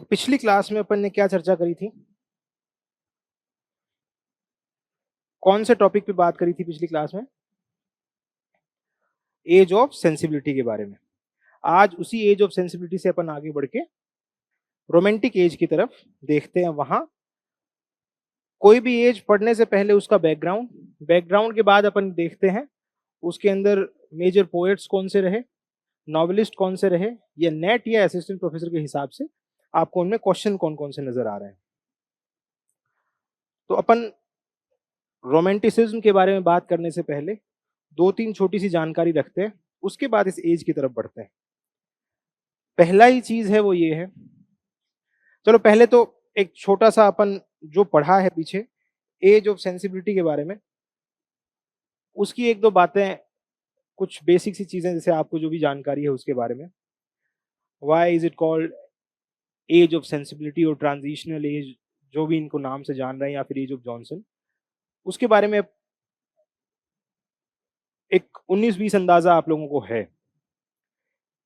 तो पिछली क्लास में अपन ने क्या चर्चा करी थी? कौन से टॉपिक पे बात करी थी पिछली क्लास में? एज ऑफ सेंसिबिलिटी के बारे में। आज उसी एज ऑफ सेंसिबिलिटी से अपन आगे बढ़ के रोमांटिक एज की तरफ देखते हैं। वहां कोई भी एज पढ़ने से पहले उसका बैकग्राउंड, बैकग्राउंड के बाद अपन देखते हैं उसके अंदर मेजर पोएट्स कौन से रहे, नॉवेलिस्ट कौन से रहे, या नेट या असिस्टेंट प्रोफेसर के हिसाब से आपको उनमें क्वेश्चन कौन कौन से नजर आ रहे हैं। तो अपन रोमांटिसिज्म के बारे में बात करने से पहले दो तीन छोटी सी जानकारी रखते हैं, उसके बाद इस एज की तरफ बढ़ते हैं। पहला ही चीज है वो ये है, चलो पहले तो एक छोटा सा अपन जो पढ़ा है पीछे एज ऑफ सेंसिबिलिटी के बारे में, उसकी एक दो बातें, कुछ बेसिक सी चीजें जैसे आपको जो भी जानकारी है उसके बारे में। Why is it called age of sensibility और ट्रांजिशनल एज, जो भी इनको नाम से जान रहे हैं, या फिर एज ऑफ जॉनसन, उसके बारे में एक 19-20 अंदाजा आप लोगों को है।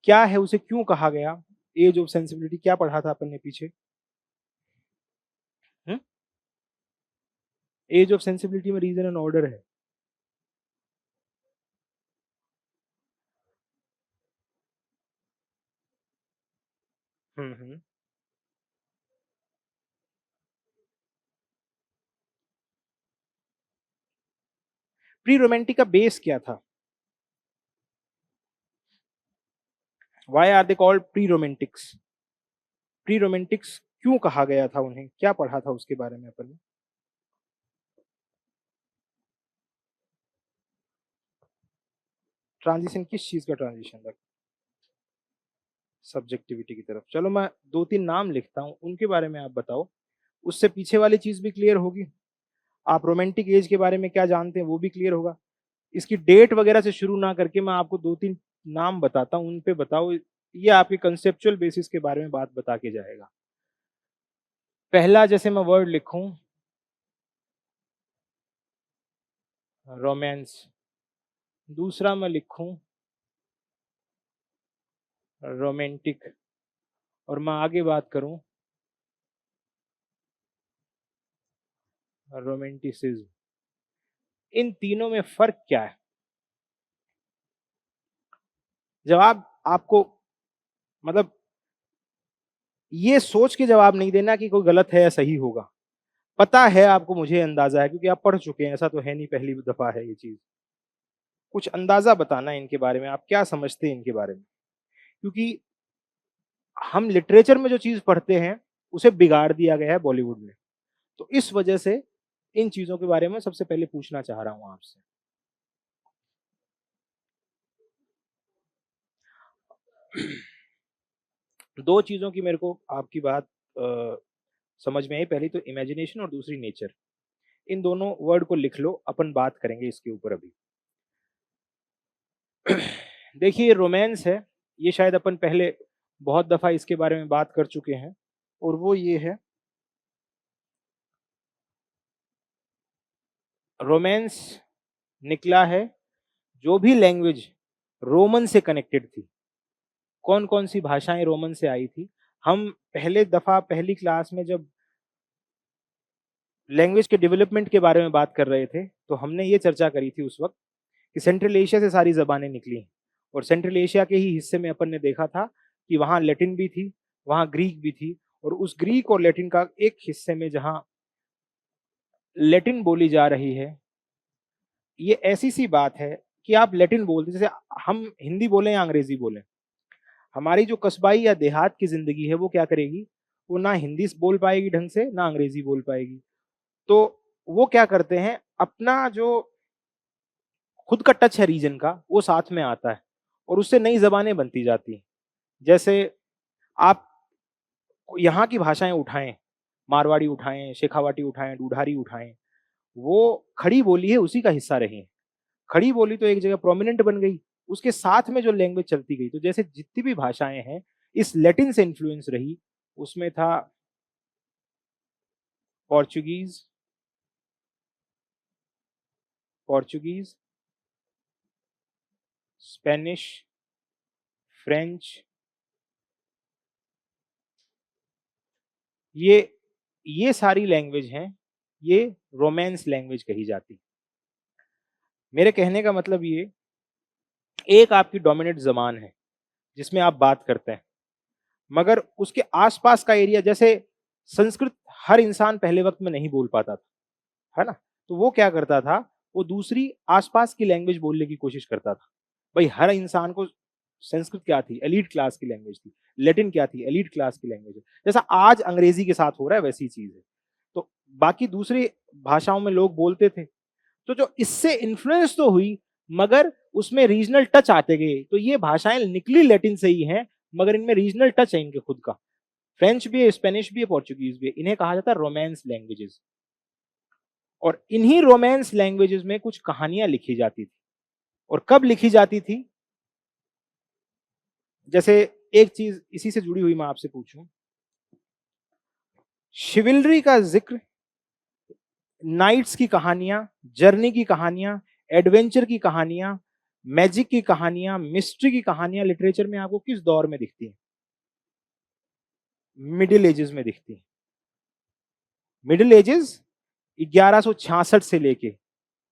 क्या है, उसे क्यों कहा गया एज ऑफ सेंसिबिलिटी, क्या पढ़ा था अपन ने पीछे? एज ऑफ सेंसिबिलिटी में रीजन एंड ऑर्डर है। हम्म। प्री रोमांटिक का बेस क्या था? Why are they called pre romantics? Pre romantics क्यों कहा गया था उन्हें, क्या पढ़ा था उसके बारे में अपन ने? ट्रांजिशन, किस चीज का ट्रांजिशन था? सब्जेक्टिविटी की तरफ। चलो मैं दो तीन नाम लिखता हूँ, उनके बारे में आप बताओ, उससे पीछे वाली चीज भी क्लियर होगी। आप रोमांटिक एज के बारे में क्या जानते हैं वो भी क्लियर होगा। इसकी डेट वगैरह से शुरू ना करके मैं आपको दो तीन नाम बताता हूँ, उन पे बताओ, ये आपके कंसेप्चुअल बेसिस के बारे में बात बता के जाएगा। पहला जैसे मैं वर्ड लिखूं रोमांस, दूसरा मैं लिखूं रोमांटिक, और मैं आगे बात करूं रोमांटिसिज्म, इन तीनों में फर्क क्या है? जवाब आपको, मतलब ये सोच के जवाब नहीं देना कि कोई गलत है या सही होगा। पता है आपको, मुझे अंदाजा है क्योंकि आप पढ़ चुके हैं, ऐसा तो है नहीं पहली दफा है ये चीज। कुछ अंदाजा बताना है इनके बारे में, आप क्या समझते हैं इनके बारे में, क्योंकि हम लिटरेचर में जो चीज पढ़ते हैं उसे बिगाड़ दिया गया है बॉलीवुड में। तो इस वजह से इन चीजों के बारे में सबसे पहले पूछना चाह रहा हूं आपसे। दो चीजों की मेरे को आपकी बात समझ में आई, पहली तो इमेजिनेशन और दूसरी नेचर। इन दोनों वर्ड को लिख लो, अपन बात करेंगे इसके ऊपर अभी। देखिए, रोमांस है, ये शायद अपन पहले बहुत दफा इसके बारे में बात कर चुके हैं, और वो ये है, रोमांस निकला है जो भी लैंग्वेज रोमन से कनेक्टेड थी। कौन कौन सी भाषाएं रोमन से आई थी? हम पहले दफा पहली क्लास में जब लैंग्वेज के डेवलपमेंट के बारे में बात कर रहे थे, तो हमने ये चर्चा करी थी उस वक्त कि सेंट्रल एशिया से सारी जबानें निकली, और सेंट्रल एशिया के ही हिस्से में अपन ने देखा था कि वहाँ लैटिन भी थी, वहाँ ग्रीक भी थी, और उस ग्रीक और लैटिन का एक हिस्से में जहाँ लैटिन बोली जा रही है, ये ऐसी सी बात है कि आप लैटिन बोलते, जैसे हम हिंदी बोलें या अंग्रेजी बोलें, हमारी जो कस्बाई या देहात की जिंदगी है वो क्या करेगी, वो ना हिंदी बोल पाएगी ढंग से, ना अंग्रेजी बोल पाएगी। तो वो क्या करते हैं, अपना जो खुद का टच है रीजन का, वो साथ में आता है, और उससे नई जबानें बनती जाती हैं। जैसे आप यहाँ की भाषाएं उठाएं, मारवाड़ी उठाएं, शेखावाटी उठाएं, डूढारी उठाएं, वो खड़ी बोली है उसी का हिस्सा रही है। खड़ी बोली तो एक जगह प्रोमिनेंट बन गई, उसके साथ में जो लैंग्वेज चलती गई, तो जैसे जितनी भी भाषाएं हैं इस लैटिन से इन्फ्लुएंस रही। उसमें था पोर्चुगीज, पोर्चुगीज, स्पेनिश, फ्रेंच, ये सारी लैंग्वेज हैं, ये रोमांस लैंग्वेज कही जाती। मेरे कहने का मतलब ये, एक आपकी डोमिनेंट ज़बान है जिसमें आप बात करते हैं, मगर उसके आसपास का एरिया, जैसे संस्कृत हर इंसान पहले वक्त में नहीं बोल पाता था, है ना? तो वो क्या करता था, वो दूसरी आसपास की लैंग्वेज बोलने की कोशिश करता था। भाई हर इंसान को संस्कृत क्या थी? एलीट क्लास की लैंग्वेज थी। लैटिन क्या थी? एलीट क्लास की लैंग्वेज है। जैसा आज अंग्रेजी के साथ हो रहा है वैसी चीज है। तो बाकी दूसरी भाषाओं में लोग बोलते थे, तो जो इससे इन्फ्लुएंस तो हुई, मगर उसमें रीजनल टच आते गए। तो ये भाषाएं निकली लैटिन से ही हैं, मगर इनमें रीजनल टच है इनके खुद का। फ्रेंच भी है, स्पेनिश भी है, पोर्चुगीज भी है। इन्हें कहा जाता है रोमांस लैंग्वेजेस। और इन्हीं रोमांस लैंग्वेजेस में कुछ कहानियां लिखी जाती थी। और कब लिखी जाती थी? जैसे एक चीज इसी से जुड़ी हुई मैं आपसे पूछूं, शिविलरी का जिक्र, नाइट्स की कहानियां, जर्नी की कहानियां, एडवेंचर की कहानियां, मैजिक की कहानियां, मिस्ट्री की कहानियां लिटरेचर में आपको किस दौर में दिखती हैं? मिडिल एजेस में दिखती हैं। मिडिल एजेस 1166 से लेके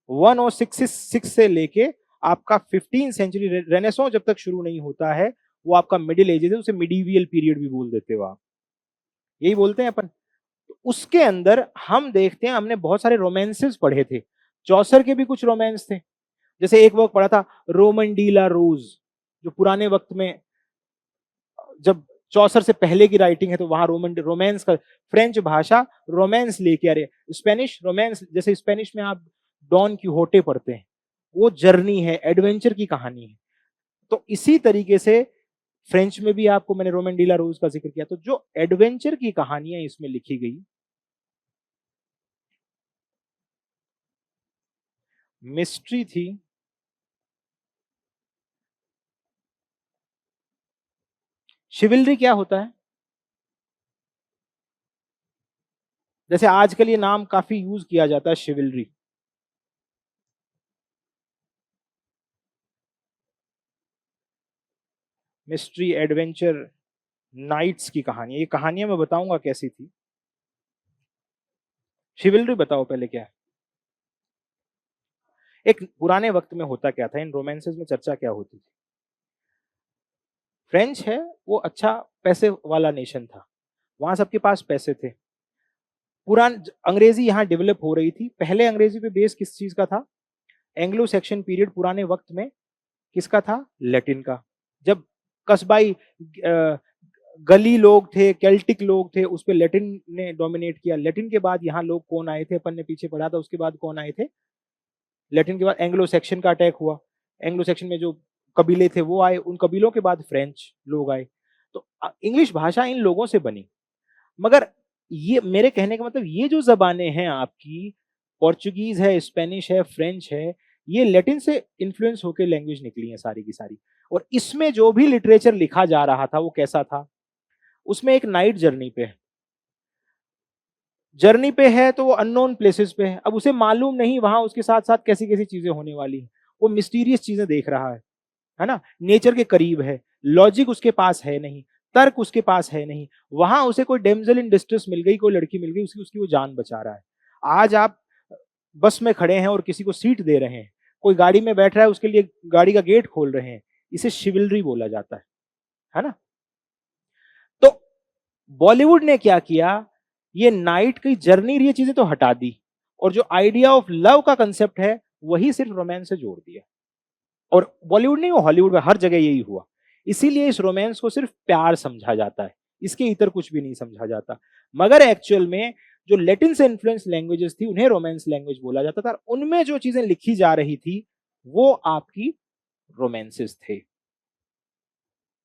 1066 से लेके आपका 15 सेंचुरी, रेनेसॉन्स जब तक शुरू नहीं होता है, वो आपका मिडिल एजेस है। उसे मिडीवियल पीरियड भी बोल देते हो आप, यही बोलते हैं अपन। तो उसके अंदर हम देखते हैं, हमने बहुत सारे रोमांसेस पढ़े थे। चौसर के भी कुछ रोमांस थे। जैसे एक वक्त पढ़ा था रोमन डी ला रोज, जो पुराने वक्त में, जब चौसर से पहले की राइटिंग है, तो वहां रोमन रोमांस का, फ्रेंच भाषा रोमांस लेके आ रही है। स्पेनिश रोमांस, जैसे स्पेनिश में आप डॉन क्यूहोटे पढ़ते हैं, वो जर्नी है, एडवेंचर की कहानी है। तो इसी तरीके से फ्रेंच में भी आपको, मैंने रोमन डी ला रोज का जिक्र किया, तो जो एडवेंचर की कहानियां इसमें लिखी गई, मिस्ट्री थी, शिविलरी क्या होता है? जैसे आजकल ये नाम काफी यूज किया जाता है, शिविलरी। मिस्ट्री, एडवेंचर, नाइट्स की कहानी, ये कहानियां मैं बताऊंगा कैसी थी। शिविलरी बताओ पहले क्या है? एक पुराने वक्त में होता क्या था, इन रोमांसेस में चर्चा क्या होती थी? फ्रेंच है, वो अच्छा पैसे वाला नेशन था, वहां सबके पास पैसे थे। पुरान अंग्रेजी यहाँ डेवलप हो रही थी। पहले अंग्रेजी पे बेस किस चीज का था? एंग्लो सेक्शन पीरियड पुराने वक्त में किसका था? लैटिन का। जब कस्बाई गली लोग थे, केल्टिक लोग थे, उस पर लैटिन ने डोमिनेट किया। लैटिन के बाद यहाँ लोग कौन आए थे? अपन ने पीछे पढ़ा था, उसके बाद कौन आए थे? लैटिन के बाद एंग्लो सेक्शन का अटैक हुआ। एंग्लो सेक्शन में जो कबीले थे वो आए, उन कबीलों के बाद फ्रेंच लोग आए। तो इंग्लिश भाषा इन लोगों से बनी। मगर ये मेरे कहने का मतलब, ये जो जबानें हैं आपकी, पोर्चुगीज है, स्पेनिश है, फ्रेंच है, ये लैटिन से इन्फ्लुएंस होकर लैंग्वेज निकली है सारी की सारी। और इसमें जो भी लिटरेचर लिखा जा रहा था वो कैसा था? उसमें एक नाइट जर्नी पे है, जर्नी पे है तो वो अननोन प्लेसेस पे है। अब उसे मालूम नहीं वहां उसके साथ साथ कैसी कैसी चीजें होने वाली हैं। वो मिस्टीरियस चीजें देख रहा है ना? नेचर के करीब है, लॉजिक उसके पास है नहीं, तर्क उसके पास है नहीं। वहां उसे कोई डेमजल इन डिस्ट्रेस मिल गई, कोई लड़की मिल गई, उसकी उसकी वो जान बचा रहा है। आज आप बस में खड़े हैं और किसी को सीट दे रहे हैं, कोई गाड़ी में बैठ रहा है, उसके लिए गाड़ी का गेट खोल रहे हैं, इसे शिविलरी बोला जाता है ना? तो बॉलीवुड ने क्या किया, ये नाइट की जर्नी, ये चीजें तो हटा दी, और जो आइडिया ऑफ लव का कंसेप्ट है वही सिर्फ रोमांस से जोड़ दिया। और बॉलीवुड नहीं, हॉलीवुड में हर जगह यही हुआ। इसीलिए इस रोमांस को सिर्फ प्यार समझा जाता है, इसके इतर कुछ भी नहीं समझा जाता। मगर एक्चुअल में जो लैटिन से इन्फ्लुएंस लैंग्वेजेस थी, उन्हें रोमांस लैंग्वेज बोला जाता था। उनमें जो चीजें लिखी जा रही थी वो आपकी रोमांसेस थे।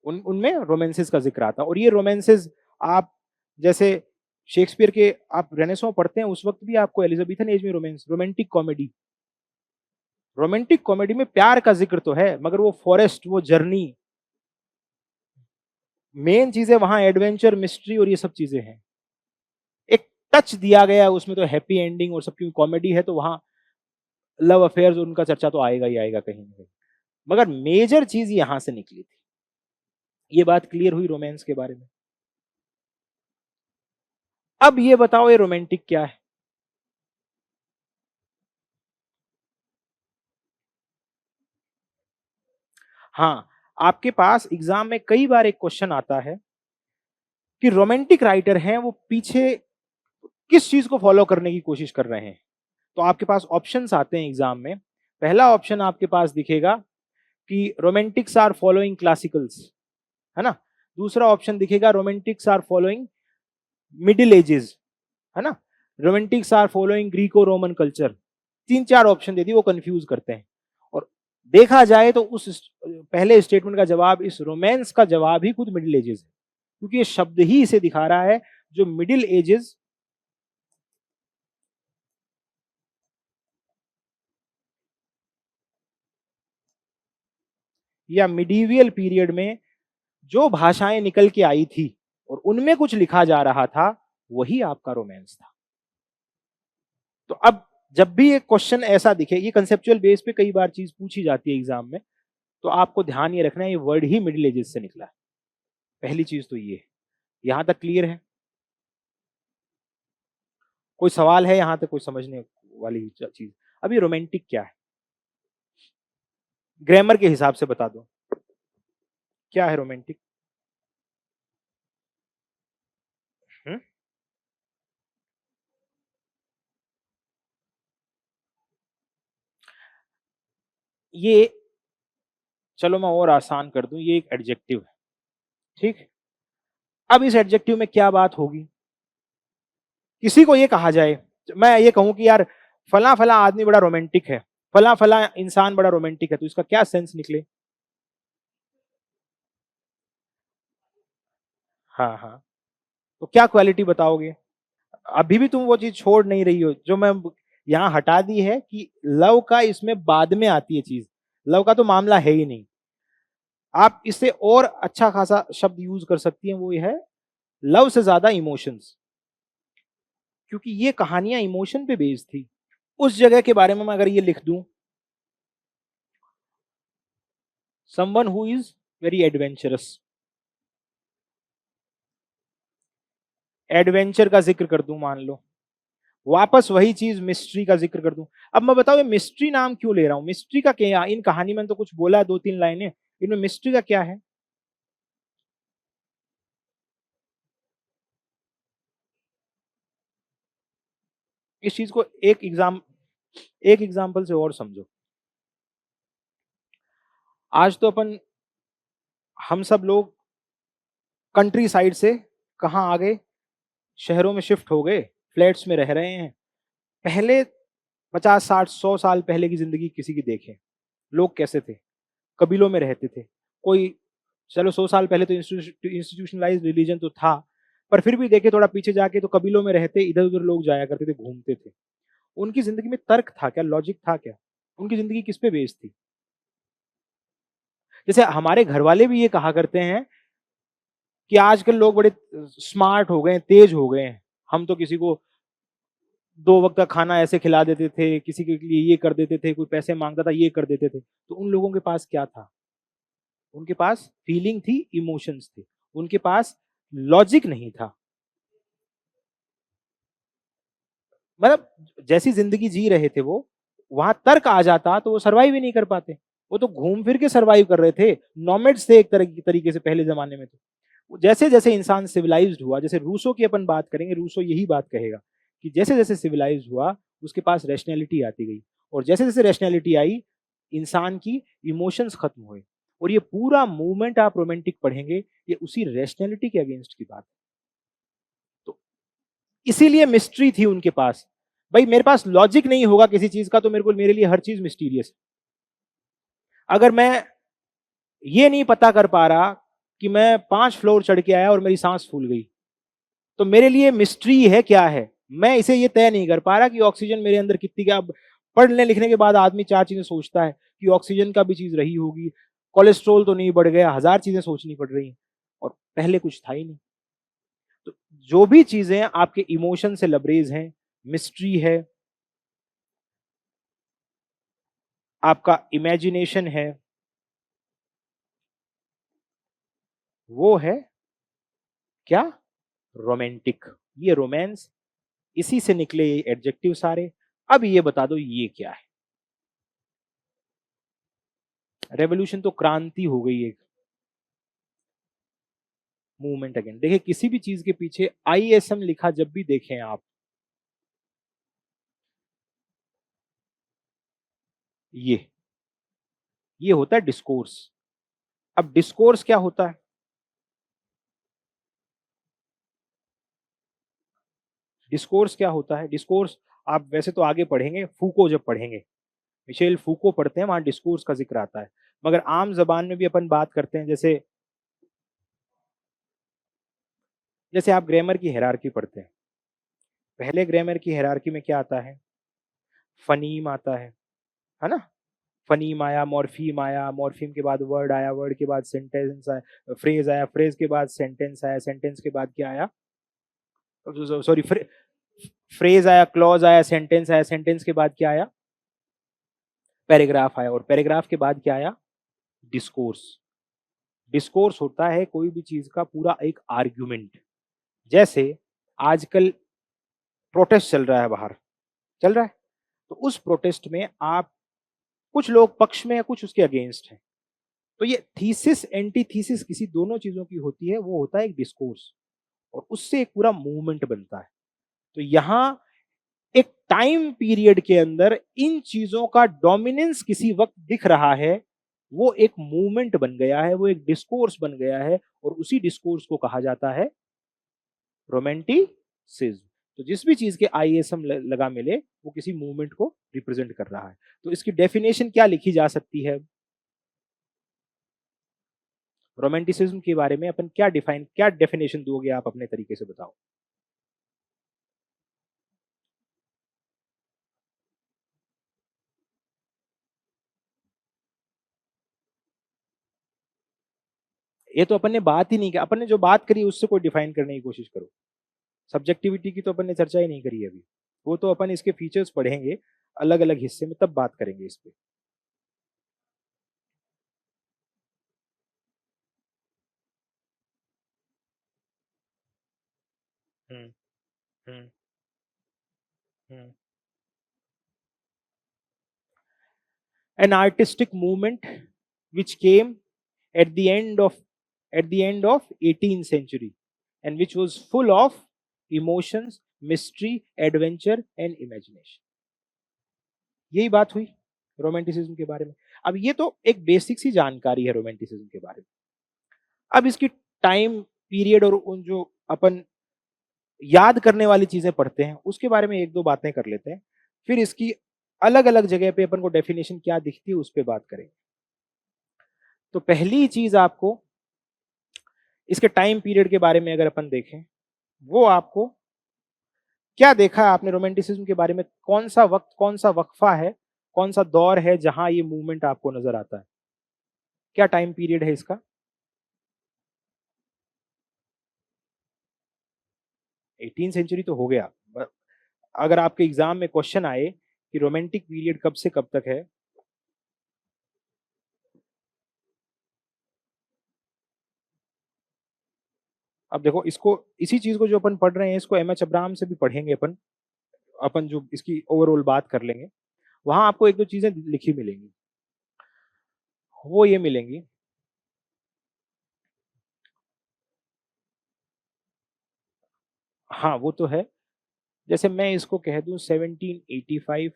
उनमें रोमांसेस का जिक्र आता। और ये रोमांसेस आप, जैसे शेक्सपियर के आप रेनेसां पढ़ते हैं, उस वक्त भी आपको एलिजाबेथन एज में romance, romantic comedy, romantic comedy में प्यार का जिक्र तो है, मगर वो फॉरेस्ट, वो जर्नी, मेन चीजें वहां एडवेंचर, मिस्ट्री और ये सब चीजें हैं। एक टच दिया गया है उसमें, तो हैप्पी एंडिंग और सबकी कॉमेडी है, तो वहां लव अफेयर्स उनका चर्चा तो आएगा ही आएगा कहीं ना कहीं। मगर मेजर चीज यहां से निकली थी। ये बात क्लियर हुई रोमांस के बारे में? अब ये बताओ ये रोमांटिक क्या है? हाँ, आपके पास एग्जाम में कई बार एक क्वेश्चन आता है कि रोमांटिक राइटर हैं वो पीछे किस चीज को फॉलो करने की कोशिश कर रहे हैं। तो आपके पास ऑप्शंस आते हैं एग्जाम में। पहला ऑप्शन आपके पास दिखेगा कि रोमांटिक्स आर फॉलोइंग क्लासिकल्स, है ना। दूसरा ऑप्शन दिखेगा romantics are following middle ages, है ना। Romantics are following Greco Roman culture. तीन चार ऑप्शन दे दी, वो कंफ्यूज करते हैं। और देखा जाए तो उस पहले स्टेटमेंट का जवाब, इस रोमांस का जवाब ही खुद मिडिल एजेस है, क्योंकि ये शब्द ही इसे दिखा रहा है जो मिडिल एजेस या मिडीवियल पीरियड में जो भाषाएं निकल के आई थी और उनमें कुछ लिखा जा रहा था, वही आपका रोमांस था। तो अब जब भी एक क्वेश्चन ऐसा दिखे, ये कंसेप्चुअल बेस पे कई बार चीज पूछी जाती है एग्जाम में, तो आपको ध्यान ये रखना है ये वर्ड ही मिडिल एजेस से निकला है। पहली चीज तो ये, यहां तक क्लियर है? कोई सवाल है यहां तक, कोई समझने वाली चीज? अभी रोमांटिक क्या है, ग्रामर के हिसाब से बता दो, क्या है रोमांटिक? ये, चलो मैं और आसान कर दूं, ये एक एडजेक्टिव है, ठीक। अब इस एडजेक्टिव में क्या बात होगी? किसी को ये कहा जाए, मैं ये कहूं कि यार फला फला आदमी बड़ा रोमांटिक है, फला फला इंसान बड़ा रोमांटिक है, तो इसका क्या सेंस निकले? हाँ हाँ, तो क्या क्वालिटी बताओगे? अभी भी तुम वो चीज छोड़ नहीं रही हो जो मैं यहाँ हटा दी है कि लव का इसमें बाद में आती है चीज, लव का तो मामला है ही नहीं। आप इससे और अच्छा खासा शब्द यूज कर सकती हैं, वो ये है लव से ज्यादा इमोशंस, क्योंकि ये कहानियां इमोशन पे बेस्ड थी। उस जगह के बारे में मैं अगर ये लिख दूं, someone who is very adventurous, adventure का जिक्र कर दूं मान लो, वापस वही चीज मिस्ट्री का जिक्र कर दूं। अब मैं बताऊं ये मिस्ट्री नाम क्यों ले रहा हूं, मिस्ट्री का क्या, इन कहानी में तो कुछ बोला है, दो तीन लाइनें, इनमें मिस्ट्री का क्या है? इस चीज को एक एग्जाम्पल से और समझो। आज तो हम सब लोग कंट्री साइड से कहाँ आ गए, शहरों में शिफ्ट हो गए, फ्लैट्स में रह रहे हैं। पहले 50 60 100 साल पहले की जिंदगी किसी की देखें, लोग कैसे थे? कबीलों में रहते थे। कोई, चलो 100 साल पहले तो इंस्टीट्यूशनलाइज्ड रिलीजन तो था, पर फिर भी देखे थोड़ा पीछे जाके तो कबीलों में रहते, इधर उधर लोग जाया करते थे, घूमते थे। उनकी जिंदगी में तर्क था क्या, लॉजिक था क्या? उनकी जिंदगी किस पे बेस्ड थी? जैसे हमारे घर वाले भी ये कहा करते हैं कि आजकल लोग बड़े स्मार्ट हो गए हैं, तेज हो गए हैं, हम तो किसी को 2 वक्त का खाना ऐसे खिला देते थे, किसी के लिए ये कर देते थे, कोई पैसे मांगता था ये कर देते थे। तो उन लोगों के पास क्या था? उनके पास फीलिंग थी, इमोशंस थे, उनके पास लॉजिक नहीं था। मतलब जैसी जिंदगी जी रहे थे वो, वहां तर्क आ जाता तो वो सरवाइव ही नहीं कर पाते। वो तो घूम फिर के सरवाइव कर रहे थे, नॉमेड्स थे एक तरह की तरीके से पहले जमाने में। तो जैसे जैसे इंसान सिविलाइज्ड हुआ, जैसे रूसो की अपन बात करेंगे, रूसो यही बात कहेगा कि जैसे जैसे सिविलाइज्ड हुआ उसके पास रैशनैलिटी आती गई, और जैसे जैसे रैशनैलिटी आई इंसान की इमोशंस खत्म हुए। और ये पूरा मूवमेंट आप रोमांटिक पढ़ेंगे, ये उसी रैशनैलिटी के अगेंस्ट की बात है। तो इसीलिए मिस्ट्री थी उनके पास। भाई मेरे पास लॉजिक नहीं होगा किसी चीज का, तो मेरे लिए हर चीज मिस्टीरियस है। अगर मैं ये नहीं पता कर पा रहा कि मैं 5 फ्लोर चढ़ के आया और मेरी सांस फूल गई, तो मेरे लिए मिस्ट्री है क्या है? मैं इसे ये तय नहीं कर पा रहा कि ऑक्सीजन मेरे अंदर कितनी, क्या पढ़ने लिखने के बाद आदमी 4 चीजें सोचता है कि ऑक्सीजन का भी चीज रही होगी, कोलेस्ट्रोल तो नहीं बढ़ गया, 1000 चीजें सोचनी पड़ रही हैं, और पहले कुछ था ही नहीं। तो जो भी चीजें आपके इमोशन से लबरेज हैं, मिस्ट्री है, आपका इमेजिनेशन है, वो है क्या? रोमांटिक, ये रोमांस, इसी से निकले ये एडजेक्टिव सारे। अब ये बता दो ये क्या है? रेवोल्यूशन तो क्रांति हो गई एक, मूवमेंट अगेन। देखिए किसी भी चीज के पीछे आईएसएम लिखा जब भी देखें आप, ये होता है डिस्कोर्स। अब डिस्कोर्स क्या होता है? डिस्कोर्स क्या होता है? डिस्कोर्स आप वैसे तो आगे पढ़ेंगे, फूको जब पढ़ेंगे, मिशेल फूको पढ़ते हैं, वहां डिस्कोर्स का जिक्र आता है। मगर आम जबान में भी अपन बात करते हैं, जैसे जैसे आप ग्रामर की हायरार्की पढ़ते हैं, पहले ग्रामर की हायरार्की में क्या आता है? फनीम आता है ना? फनीम आया, मॉर्फीम आया, मॉर्फीम के बाद वर्ड आया, वर्ड के बाद सेंटेंस आया, फ्रेज आया, फ्रेज के बाद सेंटेंस आया, सेंटेंस के बाद क्या आया? सॉरी, फ्रेज आया, क्लॉज आया, सेंटेंस आया, सेंटेंस के बाद क्या आया? पैराग्राफ आया, और पैराग्राफ के बाद क्या आया? डिस्कोर्स। डिस्कोर्स होता है कोई भी चीज का पूरा एक आर्ग्यूमेंट। जैसे आजकल प्रोटेस्ट चल रहा है बाहर, चल रहा है, तो उस प्रोटेस्ट में आप, कुछ लोग पक्ष में है, कुछ उसके अगेंस्ट है, तो ये थीसिस एंटी थीसिस किसी दोनों चीजों की होती है, वो होता है एक डिस्कोर्स, और उससे एक पूरा मूवमेंट बनता है। तो यहां एक टाइम पीरियड के अंदर इन चीजों का डोमिनेंस किसी वक्त दिख रहा है, वो एक मूवमेंट बन गया है, वो एक डिस्कोर्स बन गया है, और उसी डिस्कोर्स को कहा जाता है रोमांटिसिज्म। तो जिस भी चीज के आईएसएम लगा मिले, वो किसी मूवमेंट को रिप्रेजेंट कर रहा है। तो इसकी डेफिनेशन क्या लिखी जा सकती है? रोमांटिसिज्म के बारे में अपन क्या डेफिनेशन दोगे आप अपने तरीके से, बताओ। ये तो अपन ने बात ही नहीं की, अपन ने जो बात करी उससे कोई डिफाइन करने की कोशिश करो। सब्जेक्टिविटी की तो अपन ने चर्चा ही नहीं करी अभी, वो तो अपन इसके फीचर्स पढ़ेंगे अलग अलग हिस्से में, तब बात करेंगे इस पे। हम्म हम्म हम्म an artistic movement which came at the end of 18th century, and which was full of emotions, mystery, adventure and imagination। यही बात हुई रोमांटिसिज्म के बारे में। अब ये तो एक बेसिक सी जानकारी है रोमांटिसिज्म के बारे में। अब इसकी टाइम पीरियड और उन जो अपन याद करने वाली चीजें पढ़ते हैं उसके बारे में एक दो बातें कर लेते हैं, फिर इसकी अलग अलग जगह पे अपन को डेफिनेशन क्या दिखती है उस पर बात करेंगे। तो पहली चीज आपको इसके टाइम पीरियड के बारे में अगर अपन देखें, वो आपको क्या देखा है आपने रोमांटिसिज्म के बारे में? कौन सा वक्त, कौन सा वक्फा है, कौन सा दौर है जहां ये मूवमेंट आपको नजर आता है? क्या टाइम पीरियड है इसका? 18 सेंचुरी तो हो गया। अगर आपके एग्जाम में क्वेश्चन आए कि रोमांटिक पीरियड कब से कब तक है, अब देखो इसको, इसी चीज को जो अपन पढ़ रहे हैं इसको एम एच अब्राहम से भी पढ़ेंगे अपन, अपन जो इसकी ओवरऑल बात कर लेंगे, वहां आपको एक दो चीजें लिखी मिलेंगी। वो ये मिलेंगी, हाँ वो तो है। जैसे मैं इसको कह दूं 1785,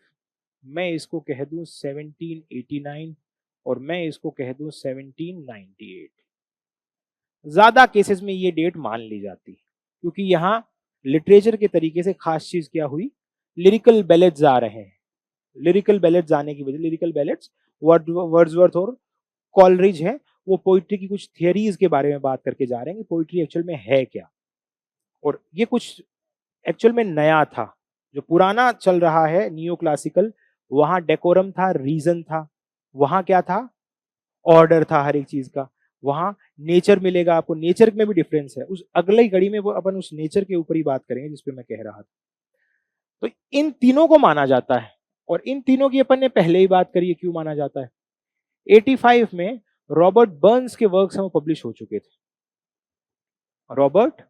मैं इसको कह दूं 1789, और मैं इसको कह दूं 1798। ज्यादा केसेस में ये डेट मान ली जाती है, क्योंकि यहाँ लिटरेचर के तरीके से खास चीज क्या हुई? लिरिकल बैलेट्स आ रहे हैं। लिरिकल बैलेट्स आने की वजह, लिरिकल बैलेट्स वर्ड्सवर्थ और कॉलरिज हैं, वो पोइट्री की कुछ थियरीज के बारे में बात करके जा रहे हैं कि पोइट्री एक्चुअल में है क्या। और ये कुछ एक्चुअल में नया था, जो पुराना चल रहा है नियो क्लासिकल, वहां डेकोरम था, रीजन था, वहां क्या था? ऑर्डर था हर एक चीज का। वहां नेचर मिलेगा आपको, नेचर में भी डिफरेंस है, उस अगले ही घड़ी में वो अपन उस नेचर के ऊपर ही बात करेंगे जिसपे मैं कह रहा था। तो इन तीनों को माना जाता है, और इन तीनों की अपन ने पहले ही बात करी है क्यों माना जाता है। 85 में रॉबर्ट बर्न्स के वर्क्स हैं वो पब्लिश हो चुके थे। Robert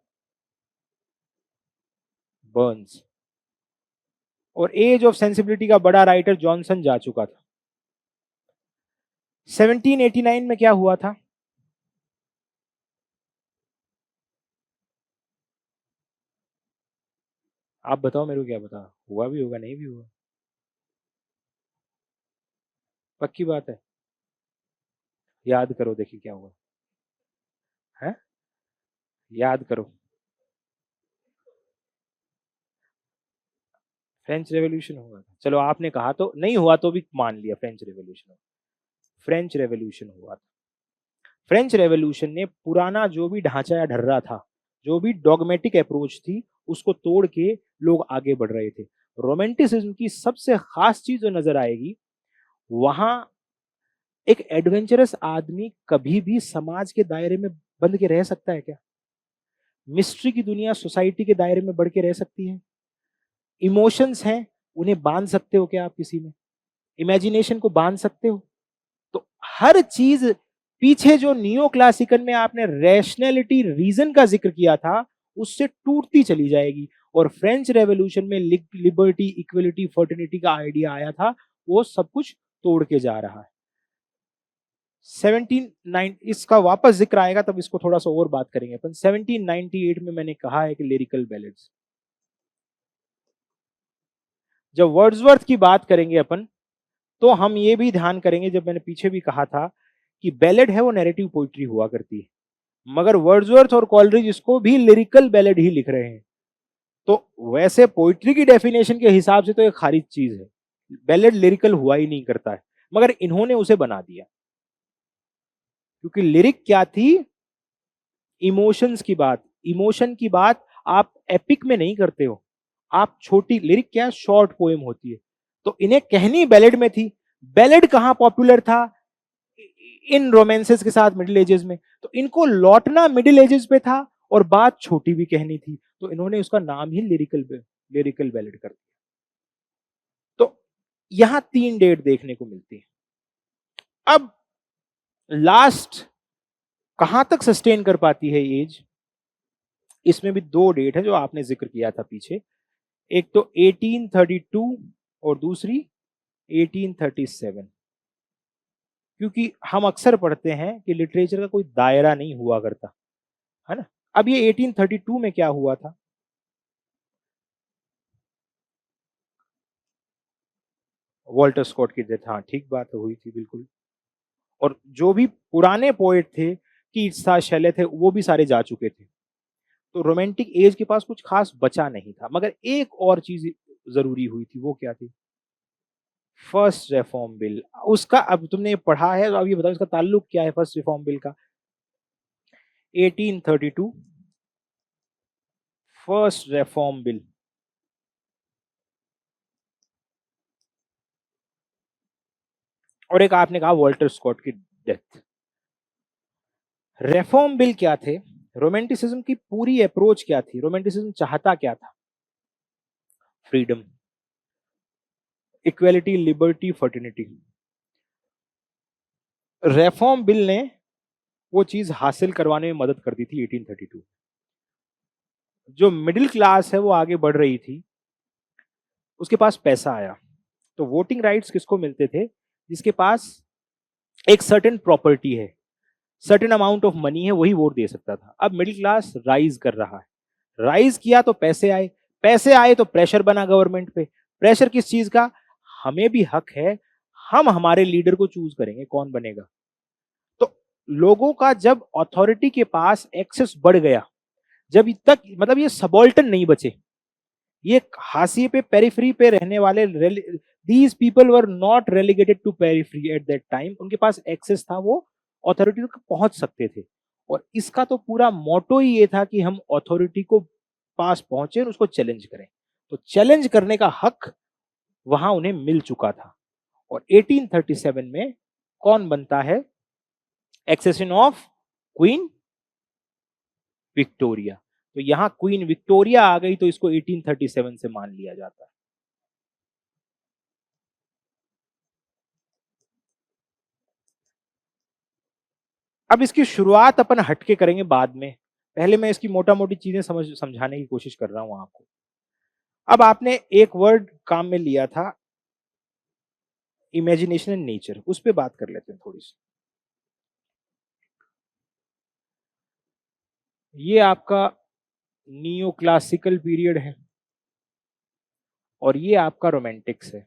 Burns. और एज ऑफ सेंसिबिलिटी का बड़ा राइटर जॉनसन जा चुका था। 1789 में क्या हुआ था? आप बताओ मेरे को, क्या पता, हुआ भी होगा नहीं भी हुआ। पक्की बात है? याद करो, देखिए क्या हुआ है, याद करो। फ्रेंच रेवोल्यूशन हुआ था, चलो आपने कहा तो नहीं हुआ तो भी मान लिया फ्रेंच रेवोल्यूशन। फ्रेंच रेवोल्यूशन हुआ था। फ्रेंच रेवोल्यूशन ने पुराना जो भी ढांचा या ढर्रा था, जो भी डॉगमेटिक अप्रोच थी, उसको तोड़ के लोग आगे बढ़ रहे थे। रोमांटिसिज्म की सबसे खास चीज जो नजर आएगी, वहां एक एडवेंचरस आदमी कभी भी समाज के दायरे में बंद के रह सकता है क्या? मिस्ट्री की दुनिया सोसाइटी के दायरे में बढ़ के रह सकती है? इमोशंस हैं, उन्हें बांध सकते हो क्या आप किसी में? इमेजिनेशन को बांध सकते हो? तो हर चीज पीछे जो नियो क्लासिकल में आपने रैशनैलिटी रीजन का जिक्र किया था, उससे टूटती चली जाएगी। और फ्रेंच रेवोल्यूशन में लिबर्टी, इक्वलिटी, फर्टिनिटी का आइडिया आया था, वो सब कुछ तोड़ के जा रहा है। 1790 इसका वापस जिक्र आएगा, तब इसको थोड़ा सा और बात करेंगे अपन। 1798 में मैंने कहा है कि लिरिकल बैलेड्स। जब वर्ड्सवर्थ की बात करेंगे अपन, तो हम ये भी ध्यान करेंगे, जब मैंने पीछे भी कहा था कि बैलेड है वो नैरेटिव पोइट्री हुआ करती है, मगर वर्ड्सवर्थ और कॉलरिज इसको भी लिरिकल बैलेड ही लिख रहे हैं। तो वैसे पोइट्री की डेफिनेशन के हिसाब से तो ये खारिज चीज है, बैलेड लिरिकल हुआ ही नहीं करता है, मगर इन्होंने उसे बना दिया। क्योंकि लिरिक क्या थी? इमोशंस की बात। इमोशन की बात आप एपिक में नहीं करते हो, आप छोटी लिरिक क्या, शॉर्ट पोएम होती है। तो इन्हें कहनी बैलेड में थी। बैलेड कहां पॉपुलर था? इन रोमांसेस के साथ मिडिल एजेस में। तो इनको लौटना मिडिल एजेस पे था, और बात छोटी भी कहनी थी, तो इन्होंने उसका नाम ही लिरिकल बैलेड कर दिया। तो यहां 3 डेट देखने को मिलती है। अब लास्ट कहां तक सस्टेन कर पाती है एज? इसमें भी 2 डेट है जो आपने जिक्र किया था पीछे। एक तो 1832 और दूसरी 1837। क्योंकि हम अक्सर पढ़ते हैं कि लिटरेचर का कोई दायरा नहीं हुआ करता, है ना। अब ये 1832 में क्या हुआ था? वॉल्टर स्कॉट की डेथ, हाँ ठीक बात हुई थी बिल्कुल। और जो भी पुराने पोएट थे, कीट्स था, शैले थे, वो भी सारे जा चुके थे। तो रोमांटिक एज के पास कुछ खास बचा नहीं था। मगर एक और चीज जरूरी हुई थी, वो क्या थी? First reform bill. उसका अब तुमने पढ़ा है, तो अब ये बताओ इसका ताल्लुक क्या है फर्स्ट रिफॉर्म बिल का? 1832 फर्स्ट रिफॉर्म बिल। और एक आपने कहा वॉल्टर स्कॉट की डेथ। रिफॉर्म बिल क्या थे? रोमांटिसिज्म की पूरी अप्रोच क्या थी? रोमांटिसिज्म चाहता क्या था? Freedom, equality, liberty, fraternity. Reform bill ने वो चीज हासिल करवाने में मदद कर दी थी 1832। जो मिडिल क्लास है वो आगे बढ़ रही थी, उसके पास पैसा आया। तो वोटिंग राइट्स किसको मिलते थे? जिसके पास एक सर्टेन प्रॉपर्टी है, सर्टेन अमाउंट ऑफ मनी है, वही वोट दे सकता था। अब मिडिल क्लास राइज कर रहा है, राइज किया तो पैसे आए, पैसे आए तो प्रेशर बना गवर्नमेंट पे। प्रेशर किस चीज का? हमें भी हक है, हम हमारे लीडर को चूज करेंगे कौन बनेगा। तो लोगों का जब अथॉरिटी के पास एक्सेस बढ़ गया, जब तक मतलब ये सबॉल्टन नहीं बचे, ये हाशिए पे, पेरिफेरी पे रहने वाले, these people were not relegated to periphery at that time, उनके पास एक्सेस था, वो अथॉरिटी तक पहुंच सकते थे। और इसका तो पूरा मोटो ही ये था कि हम अथॉरिटी को पास पहुंचे और उसको चैलेंज करें। तो चैलेंज करने का हक वहां उन्हें मिल चुका था। और 1837 में कौन बनता है? Accession of Queen Victoria. तो यहां क्वीन विक्टोरिया आ गई, तो इसको 1837 से मान लिया जाता है। अब इसकी शुरुआत अपन हटके करेंगे बाद में, पहले मैं इसकी मोटा मोटी चीजें समझाने की कोशिश कर रहा हूं आपको। अब आपने एक वर्ड काम में लिया था, इमेजिनेशन एंड नेचर, उस पे बात कर लेते हैं थोड़ी सी। ये आपका नियो क्लासिकल पीरियड है और ये आपका रोमांटिक्स है,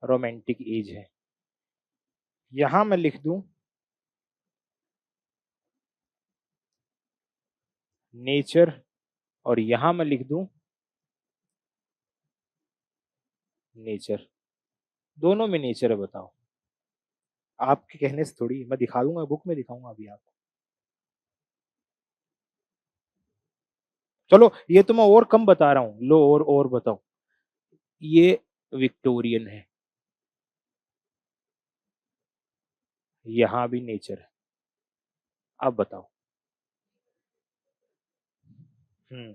रोमांटिक एज है। यहां मैं लिख दूं नेचर और यहां मैं लिख दूं नेचर, दोनों में नेचर है। बताओ, आपके कहने से थोड़ी, मैं दिखा दूंगा, बुक में दिखाऊंगा अभी आपको। चलो ये तो मैं और कम बता रहा हूं, लो और बताओ। ये विक्टोरियन है, यहां भी नेचर है। अब बताओ। हम्म,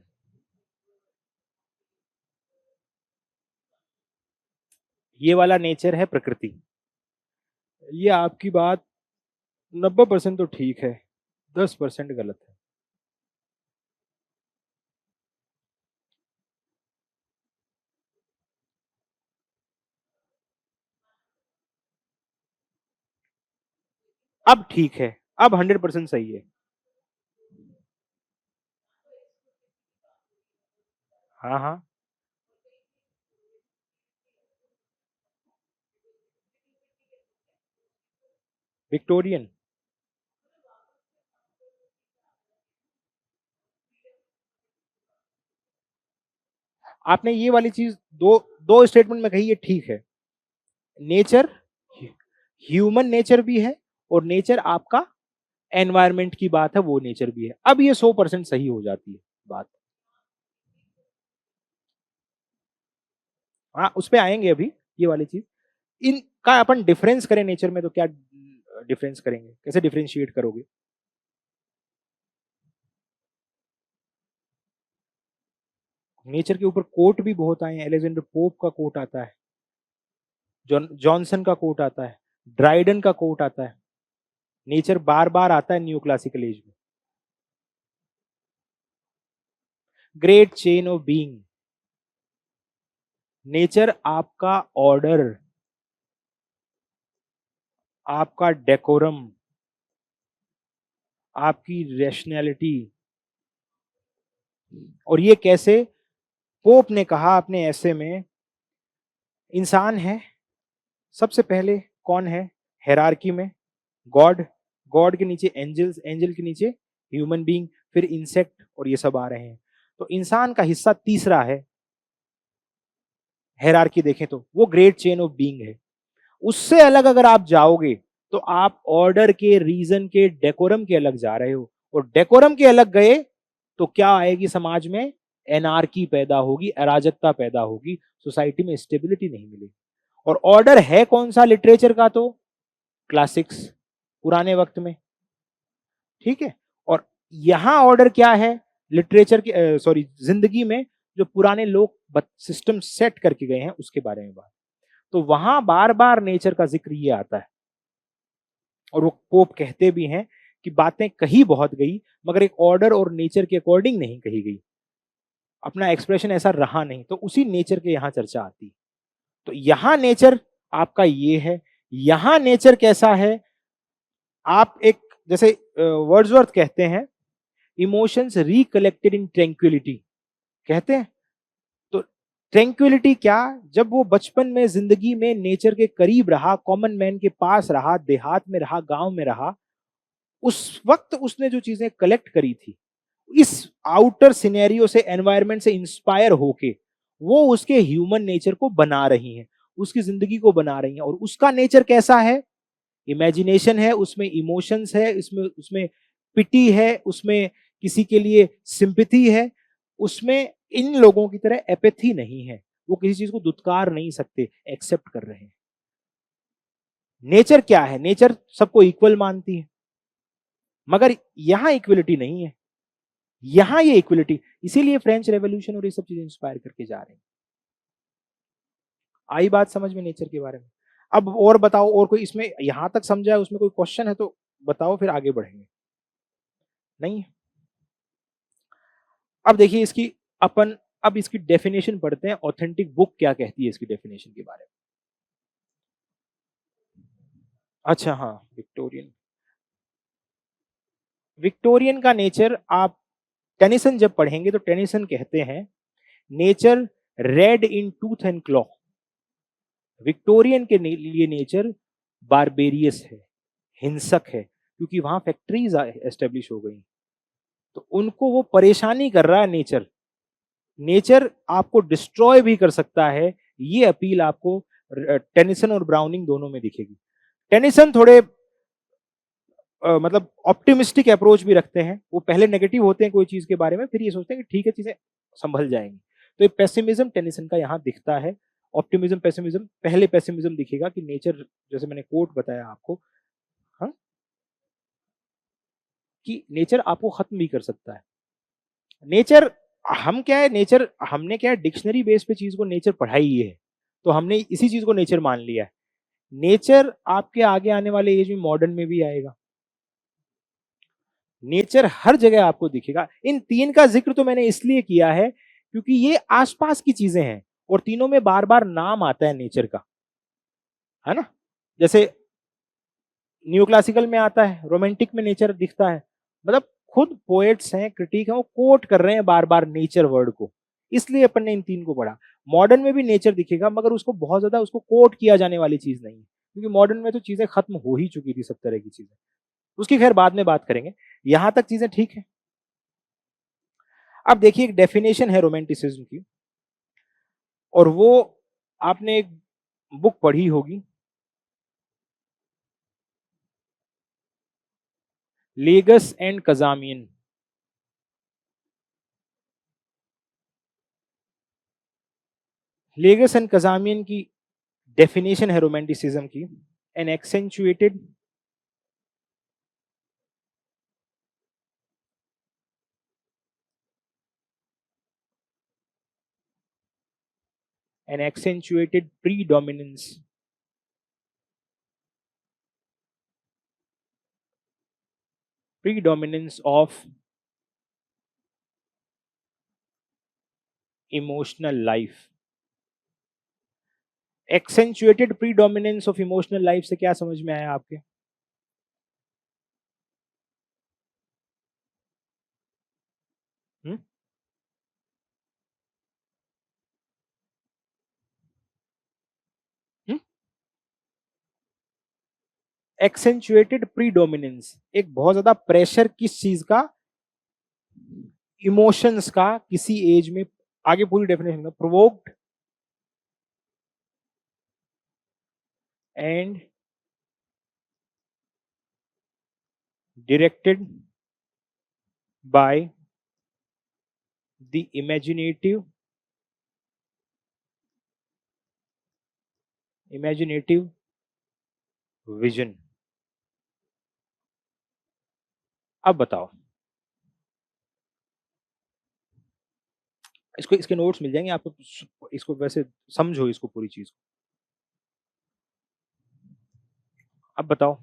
ये वाला नेचर है प्रकृति। ये आपकी बात 90% तो ठीक है, 10% गलत है। अब ठीक है, अब 100% सही है। हाँ हाँ, विक्टोरियन। आपने ये वाली चीज दो दो स्टेटमेंट में कही, ये ठीक है। नेचर ह्यूमन नेचर भी है और नेचर आपका एनवायरमेंट की बात है, वो नेचर भी है। अब ये 100% सही हो जाती है बात। हाँ, उस पे आएंगे अभी। ये वाली चीज, इनका अपन डिफरेंस करें नेचर में तो क्या डिफरेंस करेंगे, कैसे डिफरेंशिएट करोगे? नेचर के ऊपर कोट भी बहुत आए हैं, एलेक्जेंडर पोप का कोट आता है, जॉनसन का कोट आता है, ड्राइडन का कोट आता है। नेचर बार बार आता है न्यू क्लासिकल एज में। Great chain of being, nature आपका ऑर्डर, आपका डेकोरम, आपकी रैशनैलिटी। और ये कैसे? पोप ने कहा अपने ऐसे में, इंसान है सबसे पहले, कौन है हेरारकी में? गॉड, गॉड के नीचे एंजल्स, एंजल के नीचे ह्यूमन बीइंग, फिर इंसेक्ट, और ये सब आ रहे हैं। तो इंसान का हिस्सा तीसरा है हेरारकी देखें तो, वो ग्रेट चेन ऑफ बीइंग है। उससे अलग अगर आप जाओगे तो आप ऑर्डर के, रीजन के, डेकोरम के अलग जा रहे हो। और डेकोरम के अलग गए तो क्या आएगी समाज में? एनार्की पैदा होगी, अराजकता पैदा होगी, सोसाइटी में स्टेबिलिटी नहीं मिलेगी। और ऑर्डर है कौन सा लिटरेचर का? तो क्लासिक्स, पुराने वक्त में। ठीक है, और यहां ऑर्डर क्या है लिटरेचर के, सॉरी जिंदगी में, जो पुराने लोग सिस्टम सेट करके गए हैं उसके बारे में बात। तो वहां बार बार नेचर का जिक्र ये आता है। और वो पोप कहते भी हैं कि बातें कही बहुत गई मगर एक ऑर्डर और नेचर के अकॉर्डिंग नहीं कही गई, अपना एक्सप्रेशन ऐसा रहा नहीं, तो उसी नेचर के यहां चर्चा आती। तो यहां नेचर आपका ये है। यहां नेचर कैसा है? आप एक, जैसे वर्ड्सवर्थ कहते हैं, इमोशंस रिकलेक्टेड इन ट्रैंक्विलिटी कहते हैं। तो ट्रैंक्विलिटी क्या? जब वो बचपन में जिंदगी में नेचर के करीब रहा, कॉमन मैन के पास रहा, देहात में रहा, गांव में रहा, उस वक्त उसने जो चीजें कलेक्ट करी थी, इस आउटर सिनेरियो से, एनवायरनमेंट से इंस्पायर होके वो उसके ह्यूमन नेचर को बना रही हैं, उसकी जिंदगी को बना रही हैं। और उसका नेचर कैसा है? इमेजिनेशन है, उसमें इमोशंस है, इसमें उसमें पिटी है, उसमें किसी के लिए सिंपैथी है, उसमें इन लोगों की तरह एपैथी नहीं है। वो किसी चीज को दुत्कार नहीं सकते, एक्सेप्ट कर रहे हैं। नेचर क्या है? नेचर सबको इक्वल मानती है, मगर यहां इक्वलिटी नहीं है। यहां ये इक्वलिटी, इसीलिए फ्रेंच रेवोल्यूशन और ये सब चीजें इंस्पायर करके जा रहे हैं। आई बात समझ में नेचर के बारे में? अब और बताओ, और कोई इसमें यहां तक समझा है, उसमें कोई क्वेश्चन है तो बताओ, फिर आगे बढ़ेंगे। नहीं? अब देखिए इसकी अपन अब इसकी डेफिनेशन पढ़ते हैं, ऑथेंटिक बुक क्या कहती है इसकी डेफिनेशन के बारे में। अच्छा हाँ, विक्टोरियन, विक्टोरियन का नेचर आप टेनिसन जब पढ़ेंगे तो टेनिसन कहते हैं nature red in tooth and claw. Victorian के लिए नेचर बारबेरियस है, हिंसक है, क्योंकि वहां फैक्ट्रीज एस्टेब्लिश हो गई, तो उनको वो परेशानी कर रहा है नेचर। नेचर आपको डिस्ट्रॉय भी कर सकता है, ये अपील आपको टेनिसन और ब्राउनिंग दोनों में दिखेगी। टेनिसन थोड़े मतलब ऑप्टिमिस्टिक अप्रोच भी रखते हैं, वो पहले नेगेटिव होते हैं कोई चीज के बारे में, फिर ये सोचते हैं कि ठीक है चीजें संभल जाएंगी। तो ये पेसिमिज्म टेनिसन का यहाँ दिखता है, ऑप्टिमिज्म पेसिमिज्म। पहले पेसिमिज्म दिखेगा कि नेचर, जैसे मैंने कोट बताया आपको, हाँ, कि नेचर आपको खत्म भी कर सकता है। नेचर, हम क्या है, नेचर हमने क्या है, डिक्शनरी बेस पे चीज को नेचर पढ़ाई है, तो हमने इसी चीज को नेचर मान लिया है। नेचर आपके आगे आने वाले एज में मॉडर्न में भी आएगा, नेचर हर जगह आपको दिखेगा। इन तीन का जिक्र तो मैंने इसलिए किया है क्योंकि ये आसपास की चीजें हैं और तीनों में बार बार नाम आता है नेचर का, है ना। जैसे न्यू क्लासिकल में आता है, रोमांटिक में नेचर दिखता है, मतलब खुद पोएट्स हैं, क्रिटिक हैं, वो कोट कर रहे हैं बार बार नेचर वर्ड को, इसलिए अपन ने इन तीन को पढ़ा। मॉडर्न में भी नेचर दिखेगा, मगर उसको बहुत ज्यादा उसको कोट किया जाने वाली चीज नहीं है, क्योंकि मॉडर्न में तो चीजें खत्म हो ही चुकी थी, सब तरह की चीजें, उसकी खैर बाद में बात करेंगे, यहां तक चीजें ठीक है। अब देखिए एक डेफिनेशन है रोमांटिसिज्म की, और वो आपने एक बुक पढ़ी होगी, Legouis and Cazamian. Legouis and Cazamian की डेफिनेशन है रोमांटिसिज्म की, an accentuated an accentuated predominance of emotional life। Accentuated predominance of emotional life से क्या समझ में आया आपके? एक्सेंचुएटेड प्रीडोमिनेंस, एक बहुत ज्यादा प्रेशर किस चीज का, इमोशंस का, किसी एज में। आगे पूरी डेफिनेशन है, provoked and directed by the imaginative vision। अब बताओ, इसको, इसके नोट्स मिल जाएंगे आपको, इसको वैसे समझो इसको पूरी चीज को। अब बताओ,